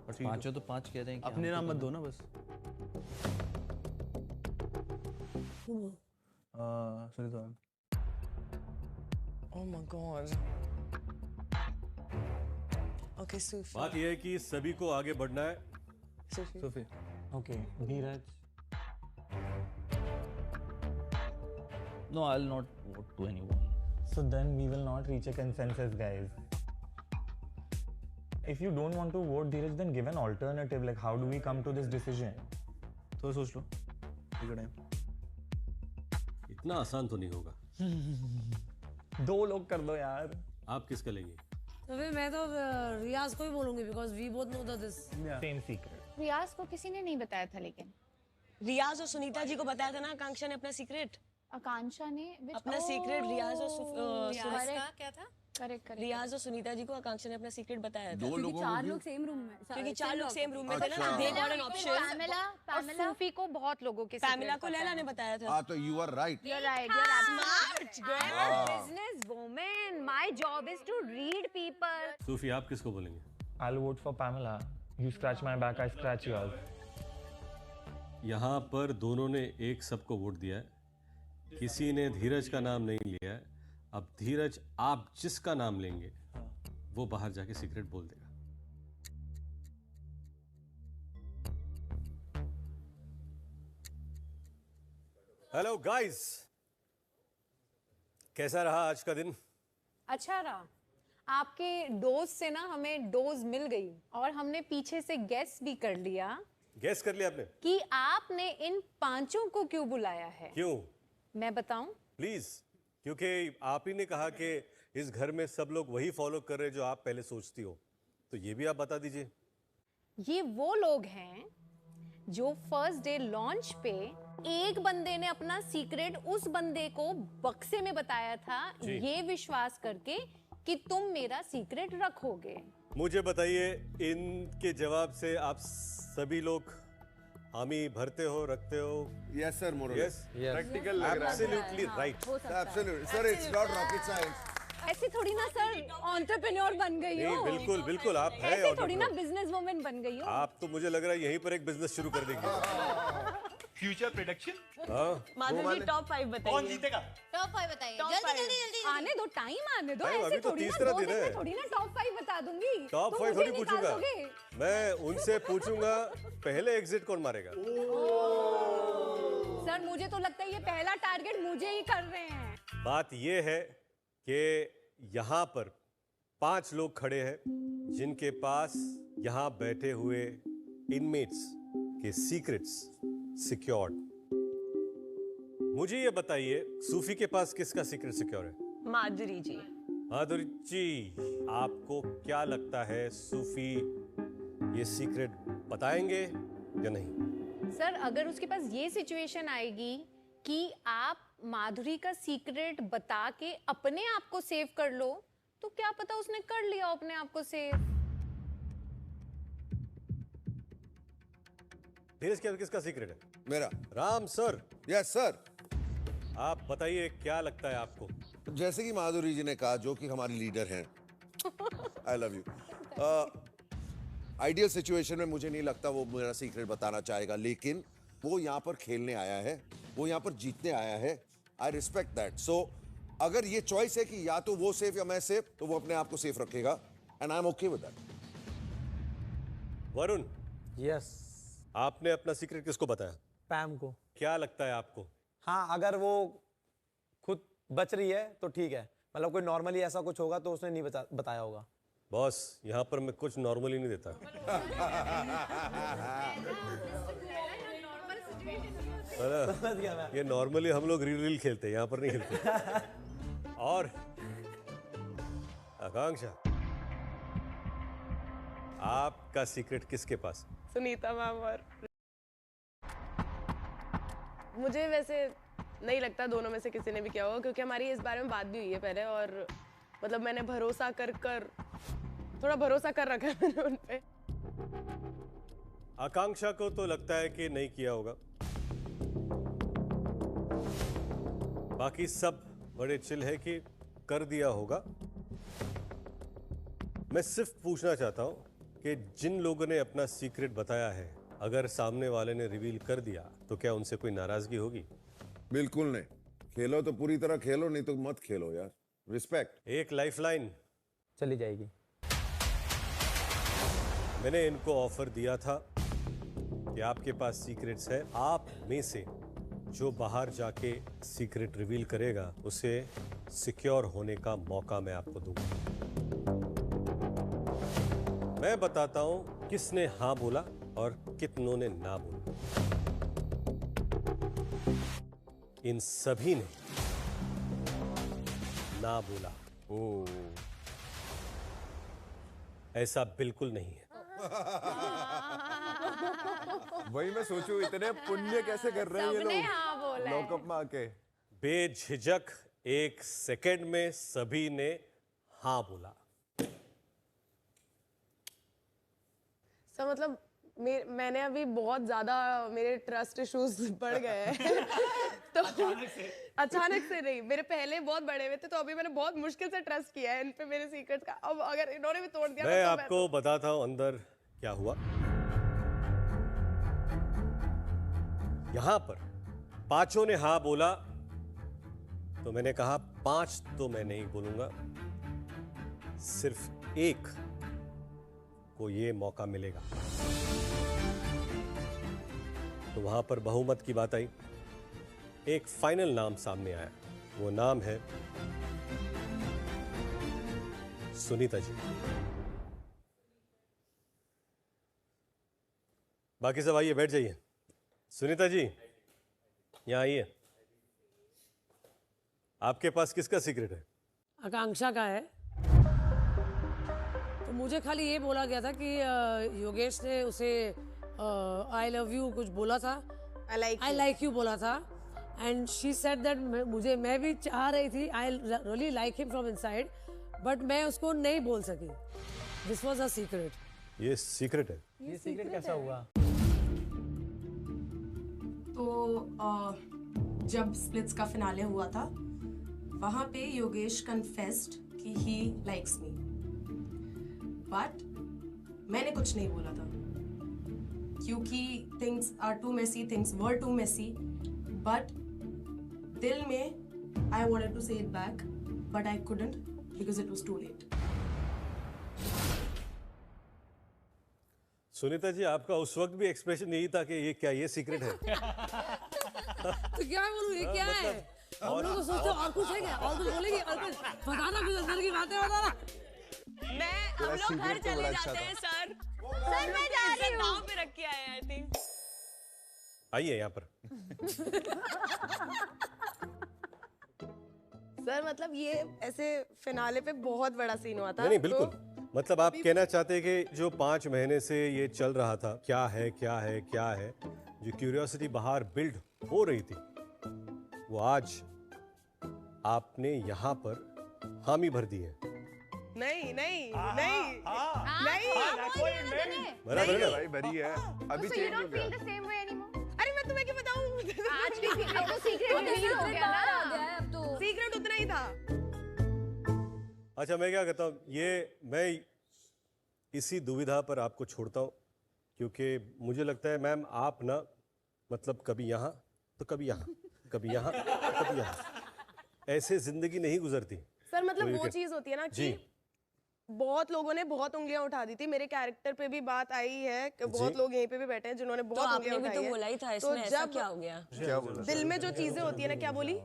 बट पांचों तो 5 कह रहे हैं कि अपने हमको नाम मत तो- दो ना बस। Sunita. Oh my god. Okay, Sufi. बात यह है कि सभी को आगे बढ़ना है। Sophie. Okay, Dheeraj. No, I'll not vote to anyone. So then we will not reach a consensus, guys. If you don't want to vote Dheeraj, then give an alternative. Like, how do we come to this decision? तो सोच लो, take your time. इतना आसान तो नहीं होगा। दो लोग कर दो यार। आप किसका लेंगे? तो फिर मैं तो रियाज को ही बोलूंगी because we both know that this same secret. Riyaz को किसी ने नहीं बताया था, लेकिन रियाज और सुनीता जी को बताया था ना आकांक्षा ने अपना सीक्रेट। आकांक्षा ने अपना सीक्रेट रियाज और सुनीता क्या था? करेक्ट रियाज और सुनीता जी को आकांक्षा ने अपना सीक्रेट बताया था। क्योंकि चार लोग सेम रूम में, क्योंकि चार लोग सेम रूम में थे ना, दे गॉट एन ऑप्शन। और सूफी को बहुत लोगों के पैमिला को लैला ने बताया था। हाँ तो you are right. You're right. You're smart girl. Business woman. My job is to read people. सूफी, आप किसको बोलेंगे? I'll vote for Pamela. You scratch my back, I scratch yours. यहाँ पर दोनों ने एक सबको वोट दिया है, किसी ने धीरज का नाम नहीं लिया है। अब धीरज, आप जिसका नाम लेंगे वो बाहर जाके सीक्रेट बोल देगा। हेलो गाइस, कैसा रहा आज का दिन? अच्छा रहा। आपके डोज से ना हमें डोज मिल गई और हमने पीछे से गेस भी कर लिया। गैस कर लिया आपने कि आपने इन पांचों को क्यों बुलाया है? क्यों? मैं बताऊं? प्लीज, क्योंकि आप ही ने कहा कि इस घर में सब लोग वही फॉलो कर रहे जो आप पहले सोचती हो, तो ये भी आप बता दीजिए। ये वो लोग हैं जो फर्स्ट डे लॉन्च पे एक बंदे ने अपना सीक्रेट उस बंदे को बक्से में बताया था, ये विश्वास करके कि तुम मेरा सीक्रेट रखोगे। मुझे बताइए, इनके जवाब से आप सभी लोग हामी भरते हो, रखते हो? यस सर, मोर यस, प्रैक्टिकल लग रहा है। Absolutely right. Absolutely sir, it's not rocket science. ऐसे थोड़ी ना सर एंटरप्रेन्योर बन गई हो। नहीं, बिल्कुल बिल्कुल आप हैं। ऐसे थोड़ी ना बिजनेस वुमन बन गई हो। आप तो मुझे लग रहा है यहीं पर एक बिजनेस शुरू कर देंगे। Future prediction. Madhav ji top 5 बताइए। कौन जीतेगा? टॉप 5 बताइए। जल्दी आने दो, टाइम आने दो। अभी ऐसे तो थोड़ी तीसरा ना दिन है। थोड़ी ना टॉप 5 बता दूंगी। टॉप 5 थोड़ी पूछूंगा मैं, उनसे पूछूंगा पहले एग्जिट कौन मारेगा। सर मुझे तो लगता है ये पहला टारगेट मुझे ही कर रहे हैं। बात ये है कि यहाँ पर 5 लोग खड़े हैं जिनके पास यहाँ बैठे हुए इनमेट्स के सीक्रेट्स सिक्योर्ड। मुझे ये बताइए, सूफी के पास किसका सीक्रेट सिक्योर है? माधुरी जी। माधुरी जी, आपको क्या लगता है सूफी ये सीक्रेट बताएंगे या नहीं? सर अगर उसके पास ये सिचुएशन आएगी कि आप माधुरी का सीक्रेट बता के अपने आप को सेव कर लो, तो क्या पता उसने कर लिया अपने आप को सेव। धीरज, क्या किसका सीक्रेट है? मेरा। राम सर। Yes sir. आप बताइए, क्या लगता है आपको? जैसे कि माधुरी जी ने कहा, जो कि हमारी लीडर हैं, I love you. Ideal situation में मुझे नहीं लगता वो मेरा सीक्रेट बताना चाहेगा, लेकिन वो यहाँ पर खेलने आया है, वो यहाँ पर जीतने आया है। I respect that. सो अगर ये चॉइस है कि या तो वो सेफ या मैं सेफ, तो वो अपने आप को सेफ रखेगा and I M okay with that. Varun. Yes. आपने अपना सीक्रेट किसको बताया? पैम को। क्या लगता है आपको? हाँ, अगर वो खुद बच रही है तो ठीक है, मतलब कोई नॉर्मली ऐसा कुछ होगा तो उसने नहीं बताया होगा। बॉस, यहाँ पर मैं कुछ नॉर्मली नहीं देता। ये नॉर्मली हम लोग रील खेलते हैं, यहाँ पर नहीं खेलते। और आकांक्षा, आपका सीक्रेट किसके पास? सुनीता मैम। और मुझे वैसे नहीं लगता दोनों में से किसी ने भी किया होगा, क्योंकि हमारी इस बारे में बात भी हुई है पहले, और मतलब मैंने भरोसा कर थोड़ा भरोसा कर रखा है मैंने उन पे। आकांक्षा को तो लगता है कि नहीं किया होगा, बाकी सब बड़े चिल है कि कर दिया होगा। मैं सिर्फ पूछना चाहता हूं कि जिन लोगों ने अपना सीक्रेट बताया है, अगर सामने वाले ने रिवील कर दिया तो क्या उनसे कोई नाराजगी होगी? बिल्कुल नहीं। खेलो तो पूरी तरह खेलो, नहीं तो मत खेलो यार। रिस्पेक्ट। एक लाइफलाइन चली जाएगी। मैंने इनको ऑफर दिया था कि आपके पास सीक्रेट्स है, आप में से जो बाहर जाके सीक्रेट रिवील करेगा उसे सिक्योर होने का मौका मैं आपको दूंगा। मैं बताता हूं किसने हाँ बोला और कितनों ने ना बोला। इन सभी ने ना बोला। ऐसा बिल्कुल नहीं है। वही मैं सोचूं, इतने पुण्य कैसे कर रहे हैं ये सबने लोग हाँ बोला है। लॉकअप में आके। बेझिझक 1 सेकंड में सभी ने हाँ बोला। सर मतलब मैंने अभी बहुत ज्यादा मेरे ट्रस्ट इश्यूज बढ़ गए हैं तो अचानक से नहीं, मेरे पहले बहुत बड़े हुए थे तो अभी मैंने बहुत मुश्किल से ट्रस्ट किया है इन पे मेरे सीक्रेट्स का। अब अगर इन्होंने भी तोड़ दिया मैं तो आपको बताता हूं अंदर क्या हुआ। यहां पर 5 ने हाँ बोला तो मैंने कहा 5 तो मैं नहीं बोलूंगा, सिर्फ 1 को ये मौका मिलेगा। तो वहां पर बहुमत की बात आई, एक फाइनल नाम सामने आया। वो नाम है सुनीता जी। बाकी सब आइए, बैठ जाइए। सुनीता जी यहाँ आइए। आपके पास किसका सीक्रेट है? आकांक्षा का है। तो मुझे खाली ये बोला गया था कि योगेश ने उसे आई लव यू कुछ बोला था, आई लाइक यू बोला था, एंड शी सेड दैट मैं भी चाह रही थी, I really like him from inside, but मैं उसको नहीं बोल सकी। This was a secret. ये सीक्रेट है। ये सीक्रेट कैसा हुआ? तो जब स्प्लिट्स का फिनाले हुआ था वहां पे योगेश कन्फेस्ड कि ही लाइक्स मी, बट मैंने कुछ नहीं बोला था क्योंकि things are too messy, things were too messy, but दिल में I wanted to say it back but I couldn't because it was too late. Sunita ji, आपका उस वक्त भी एक्सप्रेशन यही था कि ये क्या, ये सीक्रेट है? तो क्या बोलूं, ये क्या है? हम लोग तो सोचते और कुछ है क्या, और कुछ बोलेंगे, और कुछ बताना, कुछ अंदर की बातें बताना। हम लोग घर चले जाते हैं सर। सर मैं जा रही हूँ। दांव पे रख के आए आई थिंक। आइए यहाँ पर। सर मतलब ये ऐसे फिनाले पे बहुत बड़ा सीन हुआ था। नहीं बिल्कुल, मतलब आप कहना चाहते हैं कि जो 5 महीने से ये चल रहा था, क्या है क्या है क्या है, जो क्यूरियोसिटी बाहर बिल्ड हो रही थी, वो आज आपने यहाँ पर हामी भर दी है। नहीं नहीं नहीं नहीं बराबर है भाई भरी है, अभी So you चेंज हो don't गया। feel the same way anymore? अरे मैं तुम्हें क्या बताऊं, आज भी अब तो सीक्रेट रिवील हो गया ना। अब तो सीक्रेट उतना ही था। अच्छा मैं क्या कहता हूँ, ये मैं इसी दुविधा पर आपको छोड़ता हूँ, क्योंकि मुझे लगता है मैम आप ना, मतलब कभी यहाँ तो कभी यहाँ, कभी यहाँ तो कभी यहाँ, ऐसे जिंदगी नहीं गुजरती। सर मतलब तो वो ये चीज होती है ना जी। कि बहुत लोगों ने बहुत उंगलियां उठा दी थी, मेरे कैरेक्टर पे भी बात आई है कि बहुत लोग यहीं पे भी बैठे हैं जिन्होंने बहुत आपने उंगलियां भी उठाई तो है। बोला ही था तो इसमें, ऐसा जब क्या हो गया? क्या बोला? दिल में जो चीजें होती है ना, क्या बोली?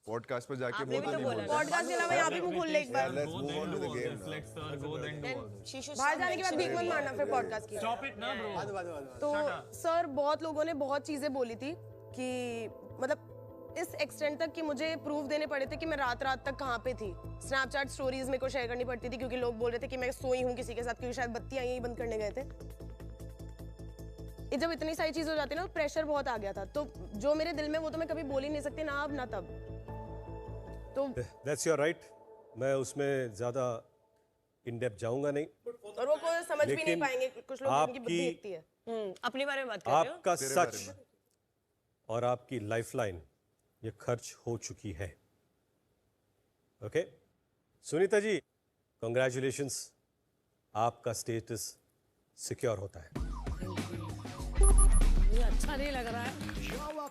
पॉडकास्ट पे जाके आपने भी बोला तो नहीं बोला। बोला। पॉडकास्ट के अलावा यहाँ भी मुंह खोल ले एक बार। Let's move on to the game now. बाहर जाने के बाद भीख मत मारना फिर पॉडकास्ट की। तो सर बहुत लोगों ने बहुत चीजें बोली थी कि मतलब इस एक्सटेंट तक कि मुझे प्रूफ देने पड़े थे कि मैं रात रात तक कहाँ पे थी। स्नैपचैट स्टोरीज मेरे को शेयर करनी पड़ती थी क्योंकि लोग बोल रहे थे कि मैं सोई हूँ किसी के साथ, क्योंकि शायद बत्तियां यहीं बंद करने गए थे। ये जब इतनी सारी चीजें हो जाती है ना, प्रेशर बहुत आ गया था, तो जो मेरे दिल में वो तो मैं कभी बोल ही नहीं सकती, ना अब ना तब। तो That's your right, मैं उसमें ज्यादा इन डेप्थ जाऊंगा नहीं। और वो कोई समझ भी नहीं लेकिन पाएंगे, कुछ लोग उनकी बुद्धि दिखती है। अपने बारे में बात कर रहे हो? आपका सच और आपकी लाइफलाइन ये खर्च हो चुकी है। ओके सुनीता जी, कंग्रेचुलेशंस, आपका स्टेटस सिक्योर होता है। मुझे अच्छा नहीं लग रहा है।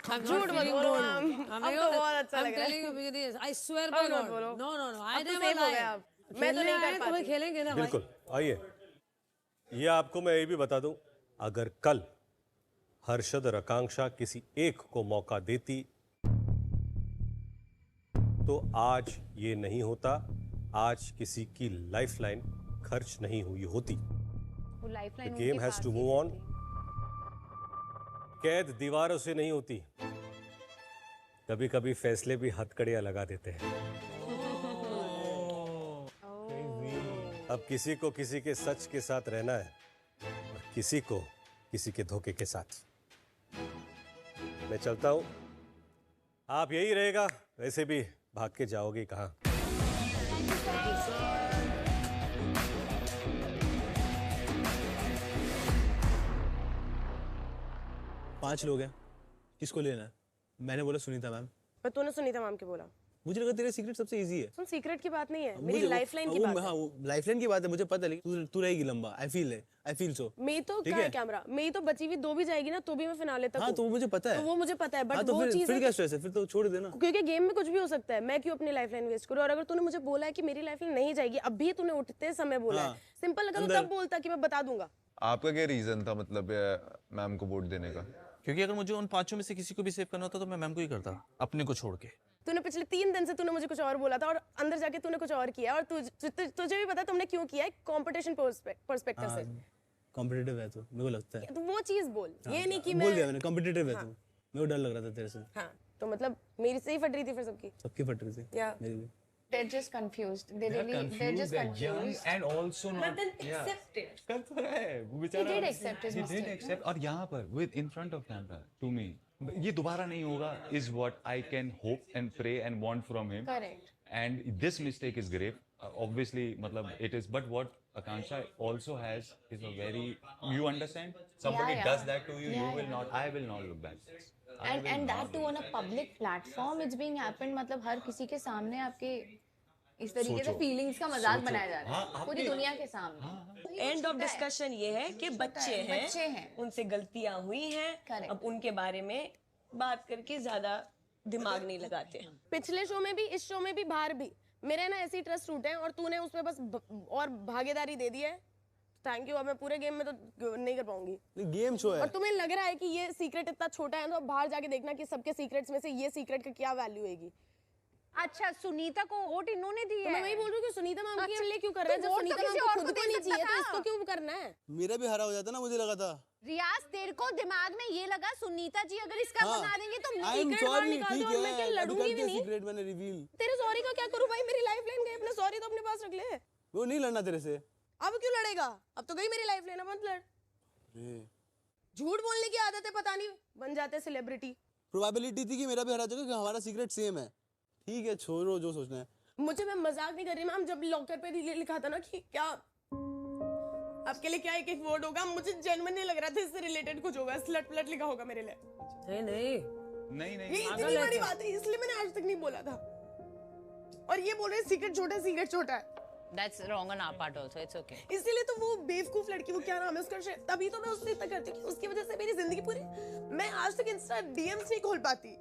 झूठ मत बोलो मैम, अब तो बहुत अच्छा लग रहा है। I swear by God. No, no, no. I अब तो never safe हो lie. गए आप। मैं तो नहीं कर खेलने आए तो पाती। खेलेंगे ना भाई। बिल्कुल, आइए ये आपको मैं ये भी बता दूं, अगर कल हर्षद और आकांक्षा किसी एक को मौका देती तो आज ये नहीं होता, आज किसी की लाइफलाइन खर्च नहीं हुई होती। वो lifeline game has to move on. कैद दीवारों से नहीं होती, कभी कभी फैसले भी हथकड़ियां लगा देते हैं। अब किसी को किसी के सच के साथ रहना है और किसी को किसी के धोखे के साथ। मैं चलता हूं, आप यही रहेगा, वैसे भी भाग के जाओगे कहां। 5 लोग हैं, किसको लेना है? मैंने बोला सुनीता मैम। पर तूने सुनीता मैम के बोला। मुझे लगा तेरा सीक्रेट सबसे इजी है। सुन, सीक्रेट की बात नहीं है, मेरी लाइफलाइन की बात है। हाँ, लाइफलाइन की बात है, मुझे पता है, लेकिन तू रहेगी लंबा। I feel so. मैं तो क्या कैमरा, मैं तो बची हुई 2 भी जाएगी ना, तो भी मैं फिनाले तक। हाँ, तो मुझे पता है। तो वो मुझे पता है, बट तो वो चीज़ फिर क्या स्ट्रेस है? फिर तो छोड़ देना। क्योंकि गेम में कुछ भी हो सकता है, मैं क्यों अपनी लाइफलाइन वेस्ट करूं? और अगर तूने मुझे बोला है कि मेरी लाइफलाइन नहीं जाएगी, अभी तूने उठते समय बोला है, सिंपल अगर तू तब बोलता कि मैं बता दूंगा। आपका क्या रीजन था मतलब मैम को वोट देने का? क्योंकि अगर मुझे उन 5 में से किसी को भी सेव करना होता तो मैं मैम को ही करता, अपने को छोड़ के। तूने पिछले 3 दिन से तूने मुझे कुछ और बोला था और अंदर जाके तूने कुछ और किया, और तुझे भी पता है तुमने क्यों किया है, कंपटीशन पर्सपेक्टिव से। कॉम्पिटिटिव है तो मेरे को लगता है। तो वो चीज बोल, ये नहीं कि बोल मैं दिया मैंने, कॉम्पिटिटिव है तो मेरे को डर लग रहा था तेरे से। हाँ, तो मतलब मेरी से ही फट रही थी फिर सबकी। सबकी फट रही थी, मेरी भी। They're just confused. They're just confused. And also not. But then accept it. कर तो रहा है वो He बेचारा। did accept his He did mistake. accept, और यहाँ पर with in front of camera to me, ये दोबारा नहीं होगा is what I can hope and pray and want from him. Correct. And this mistake is grave. Obviously, मतलब it is. But what Akansha also has is a very. You understand? Somebody Yeah. does that to you, you will not. I will not look back. And that too on a public platform, it's being happened. मतलब हर किसी के सामने आपके इस तरीके से feelings का मजाक बनाया जा रहा है पूरी दुनिया के सामने। एंड ऑफ डिस्कशन ये है कि बच्चे हैं, उनसे गलतियां हुई हैं, अब उनके बारे में बात करके ज्यादा दिमाग नहीं लगाते। पिछले शो में भी, इस शो में भी, बाहर भी मेरे ना ऐसे ही ट्रस्ट टूटे हैं और तूने उसमें बस और भागीदारी दे दी है। Thank you. अब मैं पूरे गेम में तो नहीं कर पाऊंगी। गेम शो है। और तुम्हें लग रहा है कि ये सीक्रेट इतना छोटा है, तो अब बाहर जाके देखना कि सबके सीक्रेट्स में से ये सीक्रेट का क्या वैल्यू होगी। अच्छा, सुनीता को वोट इन्होंने दी है। तो मैं वही बोल रही हूँ कि सुनीता मैम के लिए क्यों कर रहे हैं, जब सुनीता मैम को खुद को नहीं चाहिए तो इसको क्यों करना है? मेरा भी हरा हो जाता ना, मुझे लगा था। रियाज, तेरे को दिमाग में ये लगा सुनीता जी अगर इसका बना देंगे तो सीक्रेट बाहर निकाल दो और मैं क्या लड़ूंगी भी नहीं। सीक्रेट मैंने रिवील। तेरे सॉरी का क्या करूं भाई, मेरी लाइफलाइन गई, अपना सॉरी तो अपने पास रख ले। वो नहीं लड़ना तेरे से। अब क्यों लड़ेगा, अब तो गई मेरी लाइफलाइन, अब मत लड़। झूठ बोलने की आदत है, पता नहीं बन जाते सेलिब्रिटी। प्रोबेबिलिटी थी कि मेरा भी हरा जाएगा, कि हमारा सीक्रेट सेम है। ठीक है, छोड़ो जो सोचना है। मुझे, मैं मजाक नहीं कर रही मैम, जब लॉकर पे लिखा था ना कि क्या आपके लिए क्या एक वोट होगा, मुझे जेन्युइन नहीं लग रहा था इससे रिलेटेड कुछ होगा, स्लट प्लट लिखा होगा मेरे लिए। नहीं ये इतनी बड़ी बात है, इसलिए मैंने आज तक नहीं बोला था। और ये बोल रहे हैं सीक्रेट छोटा है, सीक्रेट छोटा है। That's wrong on our part also. It's okay. इसीलिए तो वो बेवकूफ लड़की, वो क्या नाम है उसका, तभी तो मैं उससे इतना करती हूँ कि उसकी वजह से मेरी जिंदगी पूरी, मैं आज तक इंस्टा डीएम्स नहीं खोल पाती।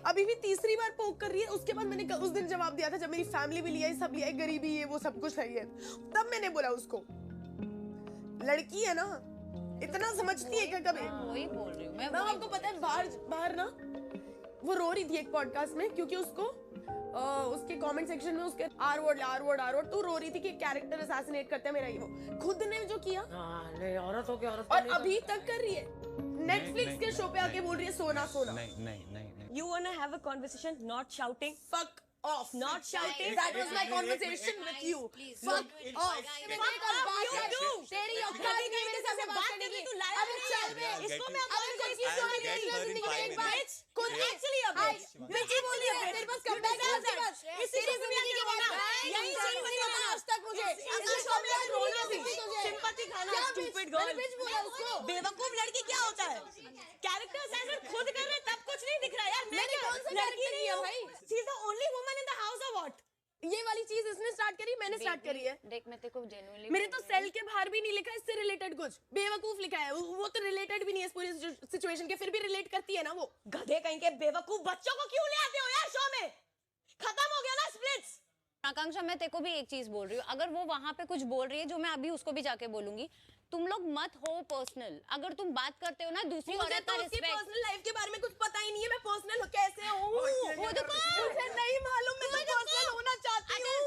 अभी भी तीसरी बार पोक कर रही है। उसके बाद मैंने उस दिन जवाब दिया था जब मेरी फैमिली भी लिया है, सब लिया है, गरीबी है, वो सब कुछ है, तब मैंने बोला उसको, लड़की है ना, इतना समझती है क्या कभी? वही बोल रही हूँ मैं। आपको पता है बाहर ना वो रो रही थी एक पॉडकास्ट में, क्योंकि उसको उसके कमेंट सेक्शन में उसके आर वर्ड तू रो रही थी कि कैरेक्टर असैसिनेट करते हैं मेरा, ये वो खुद ने जो किया। औरत हो क्या, और अभी तक कर रही है। नेटफ्लिक्स के शो पे आके बोल रही है सोना। नहीं। You wanna have a conversation, not shouting. Fuck off. Not shouting. That was my conversation with you. Fuck off. Fuck off. You do. तेरी औकात नहीं मेरे साथ बात करने की। अब चल बे। इसको मैं आपको किसी से नहीं करना जिंदगी में एक बार। खुद actually a bitch. bitch ही बोली है, तेरे पास कमबैक है उसके पास। तेरी जिंदगी के बाद यही चीज नहीं पता आज तक मुझे। इस शो में रोना थी। सिंपैथी खाना stupid girl. bitch बोला उसको। बेवकूफ लड़की क्या होता है? कैरेक्टर असेसमेंट खुद कर रहे तब कुछ नहीं दिख रहा यार। मैंने कौन सा कैरेक्टर किया भाई? She is the only woman in the house or what? ये वाली चीज इसने स्टार्ट करी, मैंने स्टार्ट करी है। देख, मैं तेरे को genuinely मेरे तो सेल के बाहर भी नहीं लिखा इससे रिलेटेड कुछ, बेवकूफ लिखा है। वो तो रिलेटेड भी नहीं है इस पूरी सिचुएशन के, फिर भी रिलेट करती है ना वो। गधे कहीं के बेवकूफ बच्चों को क्यों ले आते हो यार शो में? खत्म हो गया ना स्प्लिट्स। आकांक्षा मैं तेरे को भी एक चीज बोल रही हूँ, अगर वो वहां पे कुछ बोल रही है जो मैं अभी उसको भी जाके बोलूंगी, तुम लोग मत हो पर्सनल। अगर तुम बात करते हो ना दूसरी औरत का रिस्पेक्ट, पर्सनल लाइफ के बारे में कुछ पता ही नहीं है, मैं पर्सनल कैसे हूँ वो तो मुझे नहीं मालूम, मैं तो पर्सनल होना चाहती हूँ।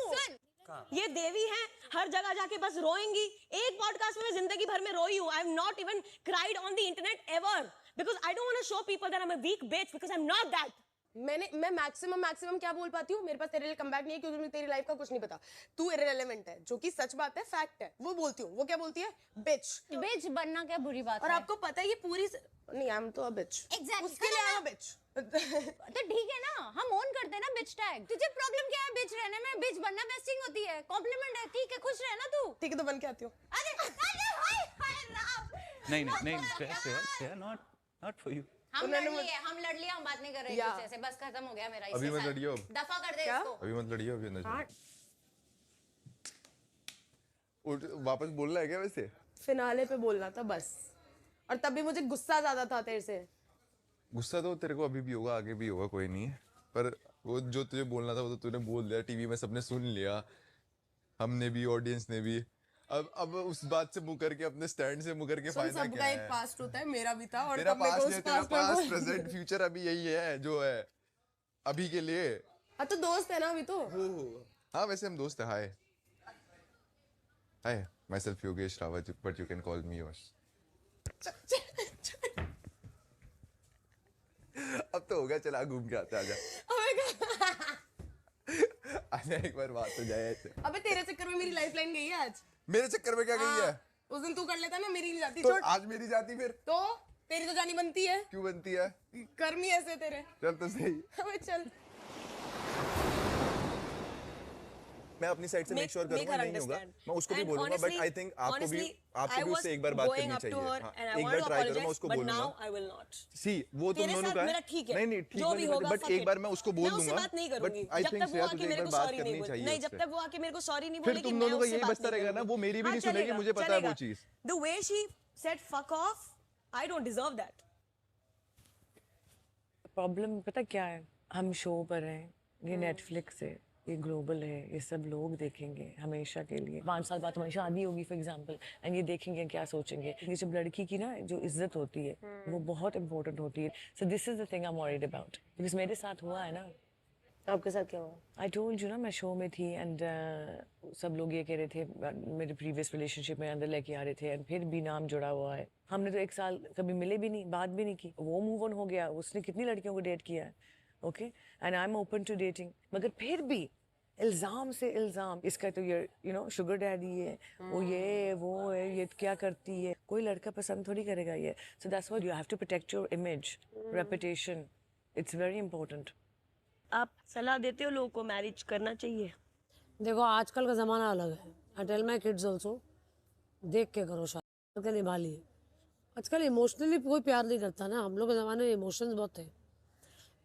ये देवी है, हर जगह जाके बस रोएंगी। एक पॉडकास्ट में मैं जिंदगी भर में रोई हूँ। I am not even cried on the internet ever because I don't want to show people that I am a weak bitch because I am not that. मैं मैक्सिमम क्या बोल पाती हूँ, मेरे पास तेरे लिए कमबैक नहीं है क्योंकि मुझे तेरी लाइफ का कुछ नहीं पता, तू इररिलेवेंट है, जो कि सच बात है, फैक्ट है, वो बोलती हूँ। वो क्या बोलती है? बिच बनना क्या बुरी बात और है? आपको पता है ये पूरी नहीं, आई एम तो अ बिच, उसके लिए आई एम अ बिच। तो ठीक है ना, हम ऑन करते हैं ना बिच टैग। तुझे प्रॉब्लम क्या है बिच रहने में? बिच बनना बेस्टिंग होती है, कॉम्प्लीमेंट है, ठीक है, खुश रह ना तू। ठीक है तो बन के आती हूँ। नहीं, not for you. हम लड़ लिए, हम बात नहीं कर रहे एक दूसरे से, बस खत्म हो गया मेरा। अभी मत लड़ियो, दफा कर दे इसको। अभी मत लड़ियो, अभी अंदर वापस बोलना है क्या वैसे? फिनाले पे बोलना था बस, और तब भी मुझे गुस्सा ज्यादा था तेरे से। गुस्सा तो तेरे को अभी भी होगा, आगे भी होगा, कोई नहीं है, पर वो जो तुझे बोलना था वो तो तूने बोल दिया, टीवी में सबने सुन लिया, हमने भी, ऑडियंस ने भी। अब उस बात से मुकर के, अपने स्टैंड से मुकर के फायदा क्या है? सबका एक पास्ट होता है, मेरा भी था, और तेरा तब मेरे को पास्ट नहीं, तेरा पास्ट प्रेजेंट फ्यूचर अभी यही है जो है अभी के लिए। हाँ तो दोस्त है ना अभी तो। हाँ वैसे हम दोस्त है। Hi myself Yogesh Rawat, but you can call me yours. अब तो हो गया, चला घूम के आते, आजा आजा, एक बार बात हो जाए ऐसे। अबे तेरे चक्कर में मेरी लाइफलाइन गई है आज। मेरे चक्कर में क्या गई है? उस दिन तू कर लेता ना, मेरी नहीं जाती। तो आज मेरी जाती फिर? तो तेरी तो जानी बनती है। क्यों बनती है? कर्म ही ऐसे तेरे। चल तो सही। अबे चल। मैं अपनी साइड से मेक श्योर करूंगा, नहीं होगा मैं उसको भी बोलूंगा, बट आई थिंक आपको भी उससे एक बार बात करनी चाहिए। एक बार ट्राई करो, मैं उसको बोलूंगा। सी वो तुम दोनों का नहीं ठीक, बट एक बार मैं उसको बोल दूंगा, बट आई थिंक श्रेया तुझे एक बार बात करनी चाहिए। नहीं, जब तक वो आके मेरे को सॉरी नहीं बोलेगी, फिर तुम दोनों का यही बचता रहेगा ना, वो मेरी भी नहीं सुनेगी, मुझे पता है वो चीज। The way she said fuck off, I don't deserve that. Problem पता क्या है, हम शो पर हैं, ये नेटफ्लिक्स है, ये ग्लोबल है, ये सब लोग देखेंगे हमेशा के लिए। 5 साल बाद हमारी शादी होगी फॉर एग्जांपल, एंड ये देखेंगे क्या सोचेंगे। ये जब लड़की की ना जो इज्जत होती है वो बहुत इंपॉर्टेंट होती है। So this is the thing I am worried about, because मेरे साथ हुआ है ना। आपके साथ क्या हुआ? आई टोल्ड यू ना, मैं शो में थी एंड सब लोग ये कह रहे थे, मेरे प्रीवियस रिलेशनशिप में अंदर लेके आ रहे थे, एंड फिर भी नाम जुड़ा हुआ है। हमने तो 1 साल कभी मिले भी नहीं, बात भी नहीं की, वो मूव ऑन हो गया। उसने कितनी लड़कियों को डेट किया है, okay, and I am open to dating, मगर फिर भी इल्ज़ाम से इल्ज़ाम, इसका तो ये यू नो शुगर डैडी है, वो ये वो है, ये क्या करती है। कोई लड़का पसंद थोड़ी करेगा ये। So that's why you have to protect your image, reputation, it's very important. आप सलाह देते हो लोगों को मैरिज करना चाहिए? देखो आजकल का ज़माना अलग है। I tell my kids also, देख के करो, शादी करके निभा लिए। आजकल इमोशनली कोई प्यार नहीं करता ना, हम लोग के ज़माने में इमोशंस बहुत थे,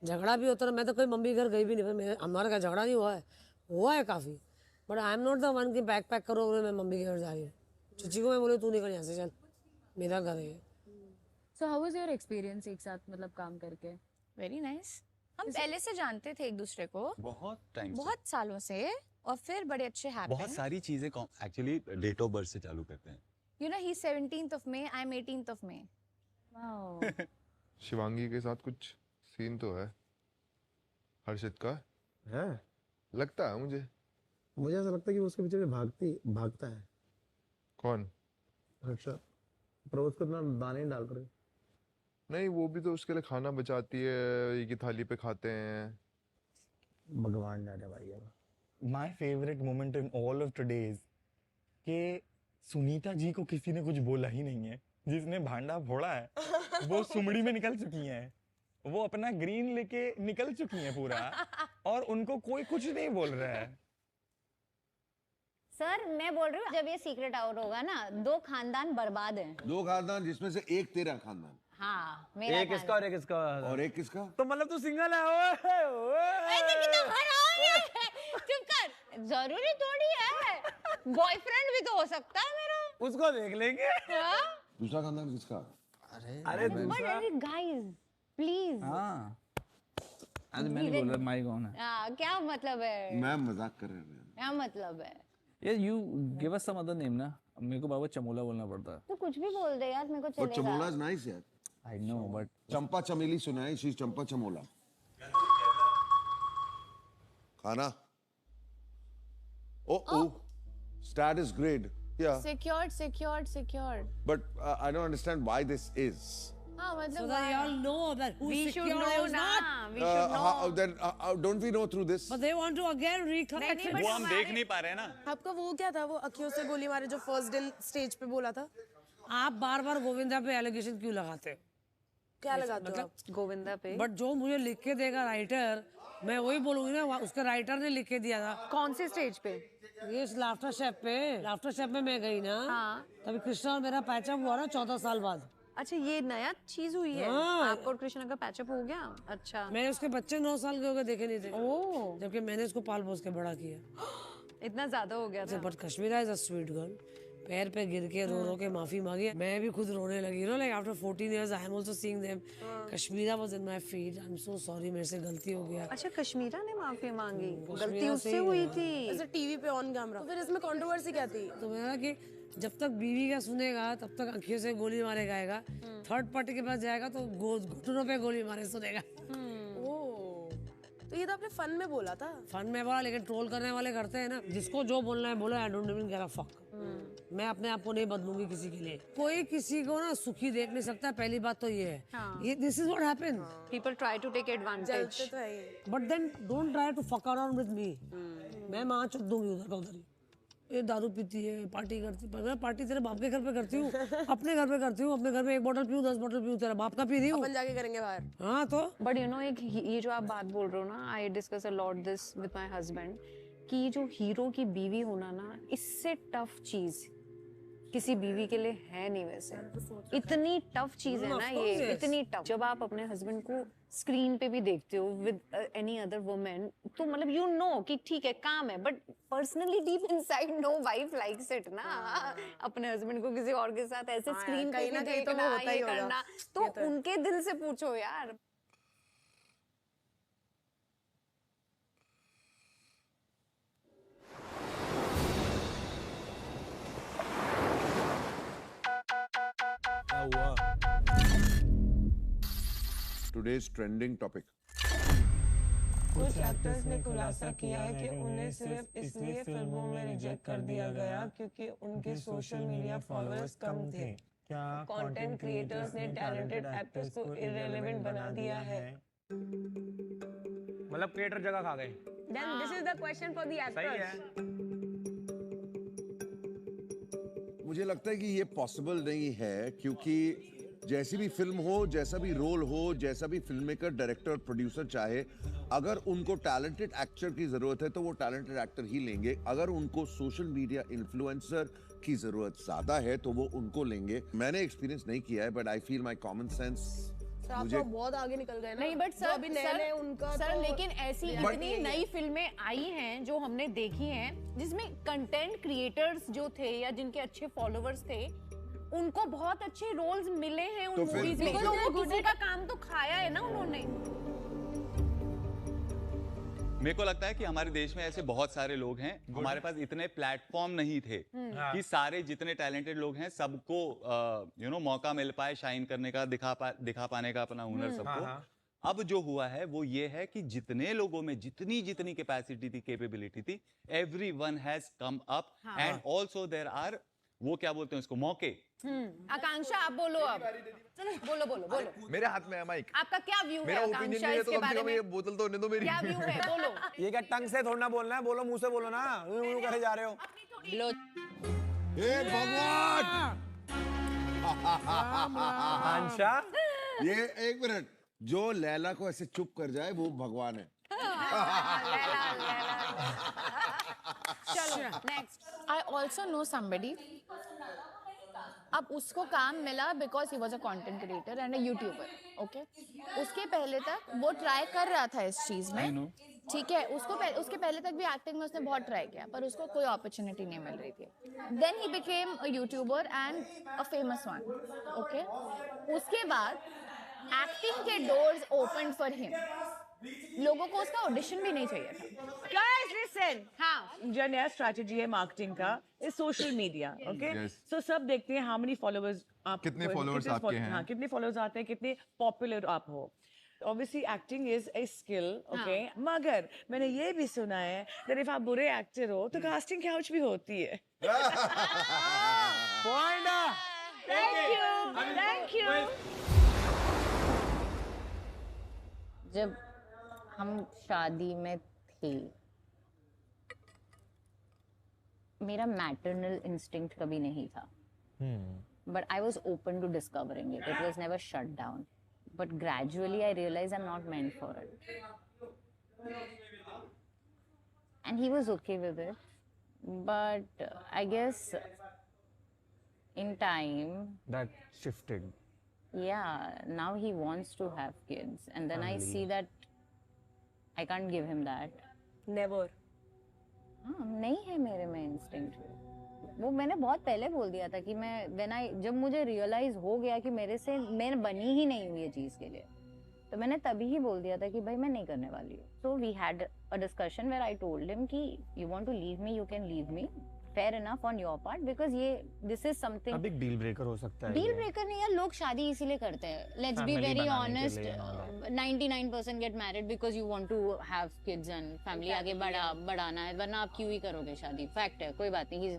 झगड़ा भी होता है। मैं तो कोई मम्मी घर गई भी नहीं, हमारा क्या झगड़ा नहीं हुआ है काफ़ी, but I am not the one की बैक पैक करो मैं मम्मी के घर जा रही हूँ। चची को मैं बोले तू निकल यहाँ से, चल मेरा घर है। So how was your experience एक साथ मतलब काम करके? Very nice. हम पहले से जानते थे एक दूसरे को बहुत टाइम, बहुत सालों से, और फिर बड़े अच्छे हैपन। बहुत सारी चीजें एक्चुअली डेट ऑफ बर्थ से चालू करते हैं। You know he 17th of May, I am 18th of May। Wow. Shivangi के साथ कुछ सीन तो है, हर्षित का है, लगता है मुझे ऐसा लगता है कि वो उसके पीछे भागता है। कौन? हर्षा प्रपोज को इतना दाने डाल रहे। नहीं, वो भी तो उसके लिए खाना बचाती है, एक ही थाली पे खाते हैं। भगवान जाने भाई। My favourite moment in all of today's कि सुनीता जी को किसी ने कुछ बोला ही नहीं है। जिसने भांडा फोड़ा है वो सुमड़ी में निकल चुकी हैं, वो अपना ग्रीन लेके निकल चुकी हैं पूरा, और उनको कोई कुछ नहीं बोल रहा है। सर मैं बोल रही हूँ, जब ये सीक्रेट आउट होगा ना, 2 खानदान बर्बाद हैं। 2 खानदान जिसमें से एक तेरा खानदान। हाँ, मेरा एक इसका और एक इसका। और एक किसका? तो मतलब तू सिंगल है? ओए चुप कर, जरूरी थोड़ी है, बॉयफ्रेंड भी तो हो सकता है मेरा। उसको देख लेंगे। दूसरा खानदान किसका? अरे गाइस प्लीज। हाँ आज मैंने बोला माइक ऑन है। हाँ, क्या मतलब है? मैं मजाक कर रहा हूँ। क्या मतलब है? यार you give us some other name ना, मेरे को बाबा चमोला बोलना पड़ता है। तो कुछ भी बोल दे यार, मेरे को चलेगा। चमोला इज नाइस यार। आई नो बट चंपा चमेली सुना है, शी चंपा चमोला। खाना oh stat is great, yeah, secured but I don't understand why this is. हाँ मतलब So that you all know that who's we should secure know who's ना, not. we should know. Then don't we know through this? But they want to again recollect it. वो हम देख नहीं पा रहे हैं ना। आपका वो क्या था, वो अखियों से गोली मारे जो फर्स्ट डे स्टेज पे बोला था? आप बार बार गोविंदा पे एलिगेशन क्यों लगाते हो? क्या लगाते हो आप? गोविंदा पे? बट जो मुझे लिख के देगा राइटर, मैं वही बोलूंगी ना, उसके राइटर ने लिख के दिया था। कौन से स्टेज पे? ये लाफ्टर शेफ पे, लाफ्टर शेफ में मैं गई ना, तभी कृष्णा और मेरा पैचअप हुआ ना 14 साल बाद। अच्छा, ये नया चीज हुई है? हाँ। आपको और कृष्णा का पैचअप हो गया? अच्छा। मैंने उसके बच्चे 9 साल के हो गए देखे नहीं थे। ओह। जबकि मैंने उसको पाल पोस के बड़ा किया। इतना ज्यादा हो गया था। But Kashmira is a sweet girl. पैर पे गिर के रो के माफी मांगी, मैं भी खुद रोने लगी। You know like after 14 years I am also seeing them. Kashmira was in my feed, I am so sorry, मेरे से गलती हो गया। अच्छा, कश्मीरा ने माफी मांगी? गलती उससे हुई थी? ऐसे टीवी पे ऑन कैमरा। तो फिर इसमें कंट्रोवर्सी क्या थी? तो मैंने कि जब तक बीवी का सुनेगा तब तक आंखियों से गोली मारे गाएगा, थर्ड पार्टी के पास जाएगा तो घुटनों पे गोली मारे सुनेगा। तो ये तो आपने फन में बोला था। फन में बोला, लेकिन ट्रोल करने वाले करते हैं ना, जिसको जो बोलना है बोलो, I don't even give a fuck. मैं अपने आप को नहीं बदलूंगी किसी के लिए। कोई किसी को ना सुखी देख नहीं सकता, पहली बात तो ये है। ये this is what happen. People try to take advantage, but then don't try to fuck around with me. मैं माँ चुप दूंगी उधर का उधर ही। ये दारू पीती है, पार्टी करती है। मैं पार्टी तेरे बाप के घर पे करती हूँ, अपने घर पे करती हूँ। अपने घर में 1 बॉटल पीऊँ, 10 बॉटल पीऊँ, तेरा बाप का पी रही हूँ। अपन जाके करेंगे बाहर। हाँ तो बट यू नो, एक ये जो आप बात बोल रहे हो ना, I discuss a lot this with my husband, कि जो हीरो की बीवी होना ना, इससे टफ चीज किसी बीवी के लिए है नहीं। वैसे इतनी टफ चीज है ना ये, इतनी टफ। जब आप अपने हस्बैंड को स्क्रीन पे भी देखते हो विद एनी अदर वुमन, तो मतलब यू नो कि ठीक है काम है, but personally deep inside no wife likes it ना, अपने हस्बैंड को किसी और के साथ ऐसे स्क्रीन पे भी देखना, ये करना। तो उनके दिल से पूछो यार। Today's trending topic. कुछ एक्टर्स ने खुलासा किया है कि उन्हें सिर्फ इसलिए फिल्मों में रिजेक्ट कर दिया गया क्योंकि उनके सोशल मीडिया फॉलोअर्स कम थे। कंटेंट क्रिएटर्स ने टैलेंटेड एक्टर्स को इररिलेवेंट बना दिया है। मतलब क्रिएटर जगह खा गए। Then this is the question for the actors. सही है। मुझे लगता है कि ये पॉसिबल नहीं है, क्योंकि जैसी भी फिल्म हो, जैसा भी रोल हो, जैसा भी फिल्म मेकर, डायरेक्टर, प्रोड्यूसर चाहे, अगर उनको टैलेंटेड एक्टर की जरूरत है तो वो टैलेंटेड एक्टर ही लेंगे। अगर उनको सोशल मीडिया इन्फ्लुएंसर की जरूरत ज्यादा है तो वो उनको लेंगे। मैंने एक्सपीरियंस नहीं किया है, but I feel my common sense मुझे बहुत आगे निकल गए ना। नहीं बट सर, अभी नए उनका सर तो लेकिन ऐसी इतनी नई फिल्में आई हैं जो हमने देखी हैं, जिसमें कंटेंट क्रिएटर्स जो थे या जिनके अच्छे फॉलोअर्स थे, उनको बहुत अच्छे रोल्स मिले हैं उन मूवीज में। तो वो किसी का काम तो खाया है ना उन्होंने। मेरे को लगता है कि हमारे देश में ऐसे बहुत सारे लोग हैं, हमारे पास इतने प्लेटफॉर्म नहीं थे कि सारे जितने टैलेंटेड लोग हैं सबको यू नो मौका मिल पाए शाइन करने का, दिखा पाने का अपना हुनर सबको। अब जो हुआ है वो ये है कि जितने लोगों में जितनी जितनी कैपेसिटी थी, कैपेबिलिटी थी, everyone has come up and also there are, वो क्या बोलते हैं उसको, मौके। आकांक्षा आप बोलो अब, बोलो बोलो बोलो। मेरे हाथ में है माइक। आपका क्या व्यू है मेरा ओपिनियन आकांक्षा नहीं है, इसके तो बारे में? ये बोतल तो होने दो मेरी। क्या व्यू है बोलो। ये क्या टंग से थोड़ा बोलना है, बोलो मुंह से बोलो ना, यूं करे जा रहे हो। लो हे भगवान। आकांक्षा, ये 1 मिनट, जो लैला को ऐसे चुप कर जाए वो भगवान है। चलो next. I also know somebody, अब उसको काम मिला because he was a content creator and a YouTuber, okay. उसके पहले तक वो ट्राई कर रहा था इस चीज में, ठीक है। उसके पहले तक भी एक्टिंग में उसने बहुत ट्राई किया, पर उसको कोई अपॉर्चुनिटी नहीं मिल रही थी। Then he became a YouTuber and a famous one, okay. उसके बाद एक्टिंग के डोर्स ओपन फॉर हिम, लोगों को उसका ऑडिशन भी नहीं चाहिए था। Guys, listen. हाँ, जो नया स्ट्रैटेजी है मार्केटिंग का इज सोशल मीडिया, ओके? सो सब देखते हैं हाउ मेनी फॉलोअर्स आप कितने followers आपके हैं। हाँ, कितने फॉलोअर्स आते हैं, कितने पॉपुलर आप हो। Obviously acting is a skill, okay? मगर मैंने ये भी सुना है that if आप बुरे एक्टर हो तो कास्टिंग काउच भी होती है। Thank you. जब हम शादी में थे, मेरा मैटरनल इंस्टिंक्ट कभी नहीं था, but I was open to discovering it was never shut down, but gradually I realise I am not meant for it, and he was okay with it, but I guess in time that shifted. Yeah, now he wants to have kids, and then I see that I can't give him that. Never. हाँ, नहीं है मेरे में instinct. वो मैंने बहुत पहले बोल दिया था कि मैं जब मुझे रियलाइज हो गया कि मेरे से मैं बनी ही नहीं हूँ ये चीज के लिए, तो मैंने तभी ही बोल दिया था कि भाई मैं नहीं करने वाली हूँ। So we had a discussion where I told him कि you want to leave me, you can leave me. Fair enough on your part, because this is something. अब एक डील ब्रेकर हो सकता है। डील ब्रेकर नहीं है, लोग शादी इसीलिए करते हैं। Let's be very honest, 99% get married because you want to have kids and family आगे बढ़ाना है, वरना आप क्यों ही करोगे शादी? Fact है, कोई बात नहीं,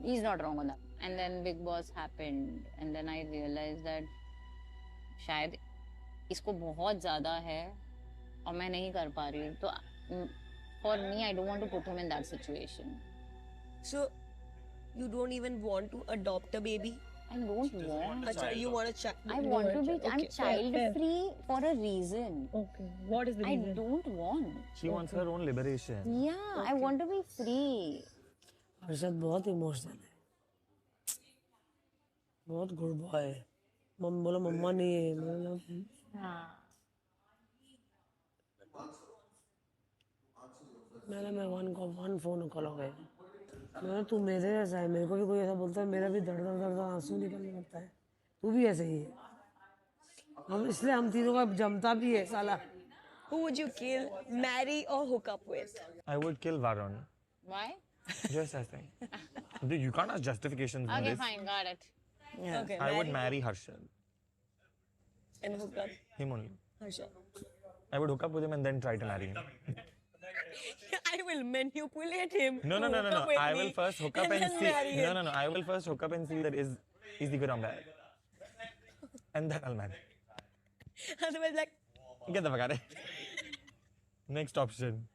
he's not wrong on that. And then Big Boss happened, and then I realized that शायद इसको बहुत ज्यादा है और मैं नहीं कर पा रही हूँ, तो for me I don't want to put him in that situation. So, you don't even want to adopt a baby? I don't want. Achha, you want a child? I want to be. I'm child free for a reason. Okay. What is the reason? I don't want. She wants her own liberation. Yeah, I want to be free. Harshad बहुत emotional है, बहुत good boy है। Mummy बोला मम्मा नहीं है, मैंने बोला मैं वन फोन कॉल हो गया। मैं तू मेरे जैसा है, मेरे को भी कोई ऐसा बोलता है मेरा भी दर्द दर्द दर्द आंसू निकलने लगता है, तू भी ऐसे ही है। हम इसलिए हम तीनों का जमता भी है साला। Who would you kill, marry or hook up with? I would kill Varun. Why? Just as thing. You can't ask justifications on Okay, this. fine, got it. Yeah. Okay, I would marry Harshad. And hook up. Him only. Harsha. I would hook up with him and then try to marry him. I will manipulate him. No. to hook up with I me will first hook up and then see. marry him. No. I will first hook up and see that is he good or bad. And then I'll marry. Otherwise, like, Get the fuck out of here. Next option.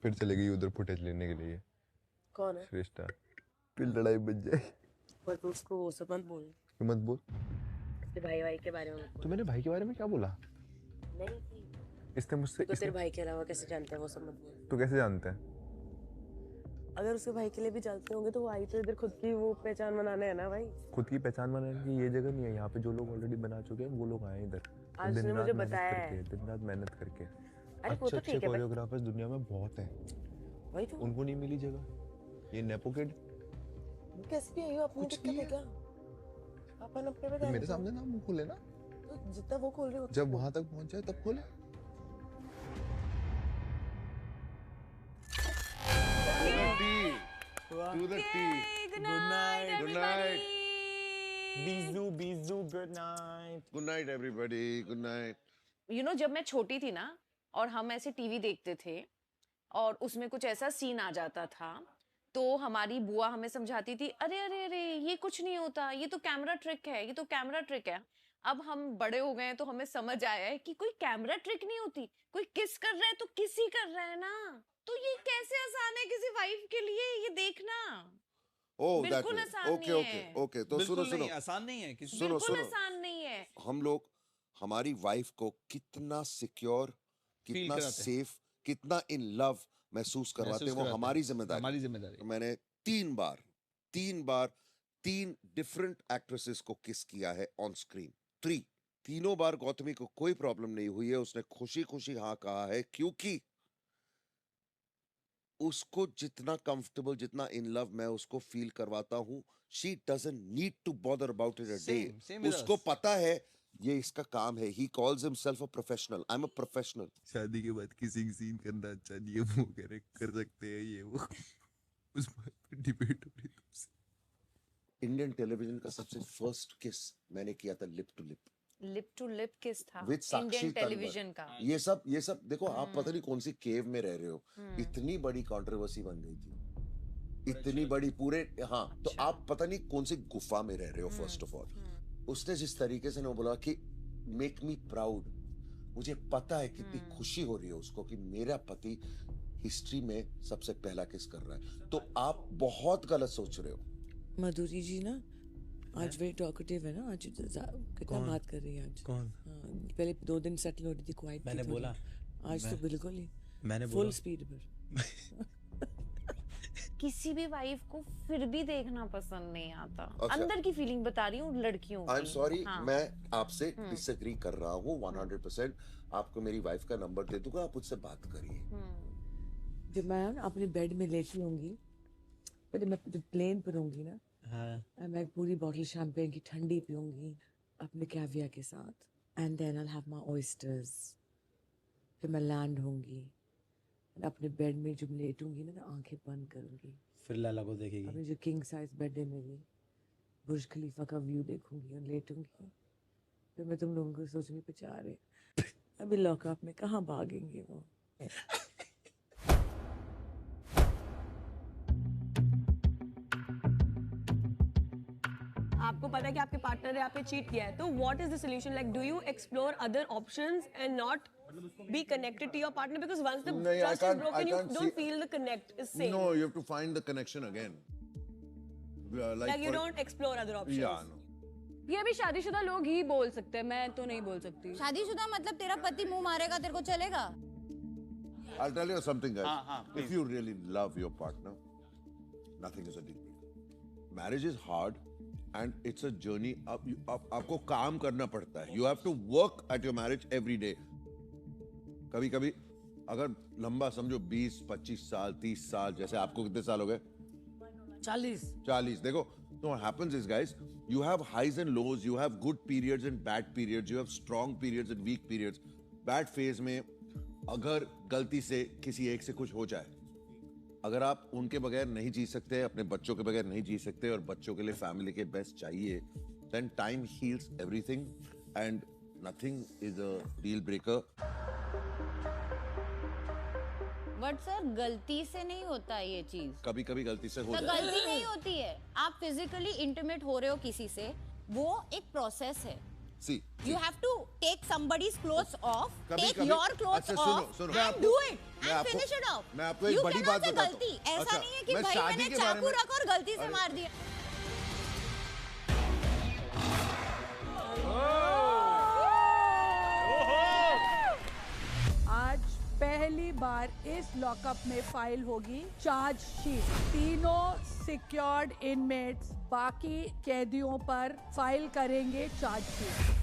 फिर चले गई उधर footage लेने के लिए। कौन है? श्रेष्ठा। फिर लड़ाई बच जाए। पर तू उसको वो सब मत बोल। मत बोल। तेरे भाई के बारे में मत बोल। तो मैंने भाई के बारे में क्या बोला? नहीं, इसने मुझसे तो तेरे भाई के अलावा कैसे जानते हैं वो सब मत बोल। तो कैसे जानते हैं? अगर उसके भाई के लिए भी जानते होंगे तो वो आई तो इधर खुद की वो पहचान बनाने है ना भाई। खुद की पहचान बनाने की ये जगह नहीं है, यहाँ पे जो लोग ऑलरेडी बना चुके हैं वो लोग आए इधर। आज उसने मुझे बताया है। दिन रात मेहनत करके। अरे वो तो ठीक है। कोरियोग्राफर्स दुनिया में बहुत हैं। वही तो। उनको नहीं मिली जगह। ये नेपो किड। कैसे भी आई हो, अपनी दिक्कत है क्या? अपन अपने पे मेरे सामने ना मुंह खोले ना। तो जितना वो खोल रहे हो जब वहां तक पहुंच जाए तब खोले। To the tea. good night, Good night. Bizu, good night. Good night everybody. Good night. You know, जब मैं छोटी थी ना और हम ऐसे टीवी देखते थे और उसमें कुछ ऐसा सीन आ जाता था तो हमारी बुआ हमें समझाती थी, अरे अरे अरे ये कुछ नहीं होता, ये तो कैमरा ट्रिक है, ये तो कैमरा ट्रिक है। अब हम बड़े हो गए हैं तो हमें समझ आया है कि कोई कैमरा ट्रिक नहीं होती, कोई किस कर रहा है तो किस ही कर रहा है ना, तो ये कैसे आसान है किसी वाइफ के लिए ये देखना। बिल्कुल आसान नहीं है। ओके तो सुनो आसान नहीं है, बिल्कुल आसान नहीं है। हम लोग हमारी वाइफ को कितना सिक्योर, कितना सेफ, कितना इन लव महसूस करवाते हैं वो हमारी जिम्मेदारी। तो मैंने 3 बार 3 डिफरेंट एक्ट्रेसेस को किस किया है ऑन स्क्रीन। 3 तीनों बार गौतमी को कोई प्रॉब्लम नहीं हुई है, उसने खुशी खुशी हाँ कहा है, क्योंकि उसको जितना कंफर्टेबल, जितना इन लव मैं उसको फील करवाता हूँ, she doesn't need to bother about it a day. उसको पता है ये इसका काम है। He calls himself a professional. I am a professional. शादी के बाद किसिंग सीन करना अच्छा नहीं है, वो कर सकते हैं ये वो। उस बात पे डिबेट हो रही तुमसे। इंडियन टेलीविजन का सबसे फर्स्ट किस मैंने किया था lip to lip. Lip to lip kiss था with Sakshi Indian Tanwar. Television का? ये सब देखो, आप पता नहीं कौन सी केव में रह रहे हो, इतनी बड़ी कंट्रोवर्सी बन गई थी, इतनी बड़ी पूरे। हाँ, तो आप पता नहीं कौन सी गुफा में रह रहे हो। फर्स्ट ऑफ ऑल उसने जिस तरीके से बोला कि मेक मी प्राउड, मुझे पता है कितनी खुशी हो रही है उसको कि मेरा पति हिस्ट्री में सबसे पहला किस कर रहा है। तो आप बहुत गलत सोच रहे हो। माधुरी जी ना आज वेरी टॉकेटिव है ना, आज कितना बात कर रही है आज। कौन? पहले 2 दिन सेटल हो रही थी, क्वाइट मैंने बोला, आज तो बिल्कुल ही मैंने फुल बोला स्पीड पर। किसी भी वाइफ को फिर भी देखना पसंद नहीं आता। अच्छा। अंदर की फीलिंग बता रही हूँ लड़कियों की। आई एम सॉरी, हाँ। मैं आपसे डिसएग्री कर रहा हूँ 100%। आपको मेरी वाइफ का नंबर दे दूंगा, आप उससे बात करिए। जब मैं अपने बेड में लेटी होंगी, पहले मैं जब प्लेन पर होंगी ना, हाँ। मैं पूरी बॉटल शैंपेन की ठंडी पीऊंगी अपने कैवियर के साथ, and then I will have my oysters. फिर मैं लैंड होंगी, अपने बेड में जब लेटूंगी ना, आंखें बंद करूंगी, फिर लैला को देखेगी। अपनी जो किंग साइज बेड है मेरी, बुर्ज खलीफा का व्यू देखूंगी और लेटूंगी। फिर मैं तुम लोगों को सोचने पे चाह रही, अभी लॉकअप में कहाँ भागेंगे वो। आपको पता है कि आपके पार्टनर ने आप पे चीट किया है, तो what is the solution? Like do you explore other options and not be connected to your partner, because once the No, I trust is can't- broken, I you can't don't see- feel the connect is same. No, you have to find the connection again. Like you don't explore other options. Yeah, no. ये भी शादीशुदा लोग ही बोल सकते हैं, मैं तो नहीं बोल सकती। शादीशुदा मतलब तेरा पति मुंह मारेगा तेरे को चलेगा? I'll tell you something, guys. हाँ, If you really love your partner, nothing is a deal breaker. Marriage is hard and it's a journey. आपको काम करना पड़ता है. You have to work at your marriage every day. कभी कभी अगर लंबा समझो 20, 25 साल, 30 साल, जैसे आपको कितने साल हो गए? 40। देखो, so what happens is, guys, you have highs and lows, you have good periods and bad periods, you have strong periods and weak periods. Bad phase में अगर गलती से किसी एक से कुछ हो जाए, अगर आप उनके बगैर नहीं जी सकते, अपने बच्चों के बगैर नहीं जी सकते और बच्चों के लिए फैमिली के बेस्ट चाहिए, then time heals everything and nothing is a deal breaker. But sir गलती से नहीं होता है ये चीज। कभी कभी गलती से हो तो जाता है। गलती नहीं होती है, आप फिजिकली इंटीमेट हो रहे हो किसी से, वो एक प्रोसेस है। See, You have to take somebody's clothes off, कभी- take कभी- your clothes अच्छा, off सुनो, मैं and आपको- do it मैं and आपको- finish it off. मैं आपको एक You बड़ी cannot बात say बताता हूँ। गलती। ऐसा अच्छा, नहीं है कि मैं भाई शादी मैंने के बारे चाकू में- रखा और गलती से अरे- मार दिया। आज पहली बार इस लॉकअप में फाइल होगी चार्जशीट। तीनों सिक्योर्ड इनमेट्स बाकी कैदियों पर फाइल करेंगे चार्जशीट।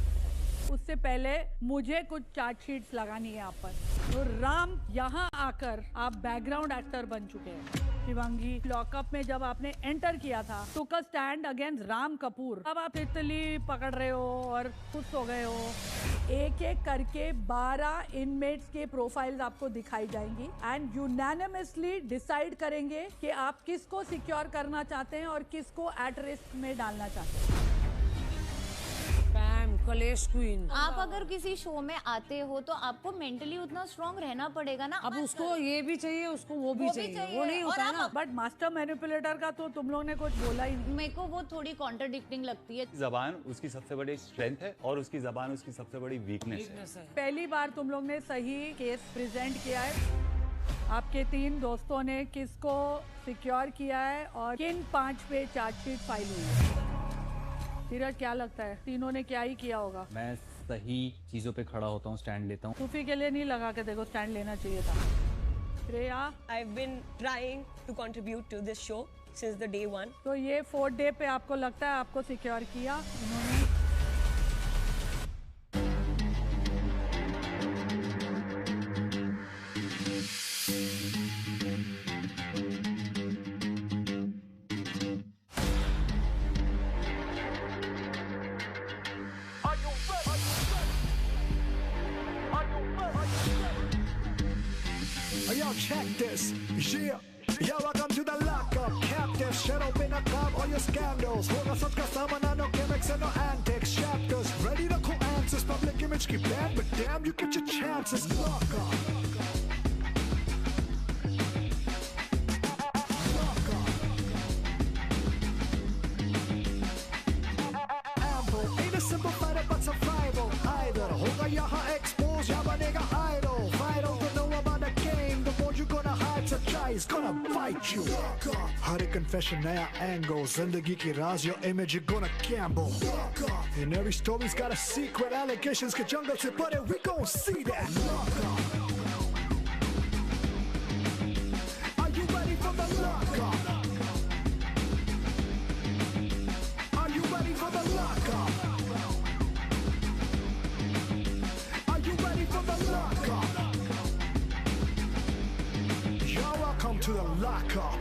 उससे पहले मुझे कुछ चार्जशीट्स लगानी है आप पर। तो राम, यहाँ आकर आप बैकग्राउंड एक्टर बन चुके हैं। शिवांगी, लॉकअप में जब आपने एंटर किया था, took a stand against Ram Kapoor. अब आप तितली पकड़ रहे हो और खुश हो गए हो। एक एक करके 12 इनमेट्स के प्रोफाइल्स आपको दिखाई जाएंगी एंड यूनानिमसली डिसाइड करेंगे कि आप किसको सिक्योर करना चाहते हैं और किसको एट रिस्क में डालना चाहते हैं। कलेश क्वीन। आप अगर किसी शो में आते हो तो आपको मेंटली उतना स्ट्रांग रहना पड़ेगा ना। अब उसको ये भी चाहिए, उसको वो भी चाहिए। वो नहीं होता है ना। बट मास्टर मैनिपुलेटर का तो तुम लोग ने कुछ बोला ही नहीं। मेरे को वो थोड़ी कॉन्ट्रडिक्टिंग लगती है। जबान उसकी सबसे बड़ी स्ट्रेंथ है और उसकी जबान उसकी सबसे बड़ी वीकनेस है। पहली बार तुम लोग ने सही केस प्रेजेंट किया है। आपके 3 दोस्तों ने किसको सिक्योर किया है और किन 5 पे चार्जशीट फाइल हुई है। धीरज, क्या लगता है तीनों ने क्या ही किया होगा? मैं सही चीजों पे खड़ा होता हूँ, स्टैंड लेता हूँ। सूफी के लिए नहीं लगा के देखो, स्टैंड लेना चाहिए था। Shreya, I've been trying to contribute to this show since the day 1. तो ये 4th डे पे आपको लगता है आपको सिक्योर किया उन्होंने? check this. Yeah. Yo, welcome to the lockup. Captive, shut open a club, all your scandals. Hoga sab ka saman, no gimmicks and no antics. Chapters, ready to call answers. Public image keep bad, but damn, you get your chances. Lock up. Simple fighter but survival either hoga yahan expose ya banega idol fight to know about the game the more you gonna hide सच्चाई is gonna bite you हर एक confession नया angle जिंदगी की राज your image you're gonna gamble and every story's got a secret allegations के जंगल से परे we gon' see that are you ready for the lockup are you ready for the lockup welcome to the lockup.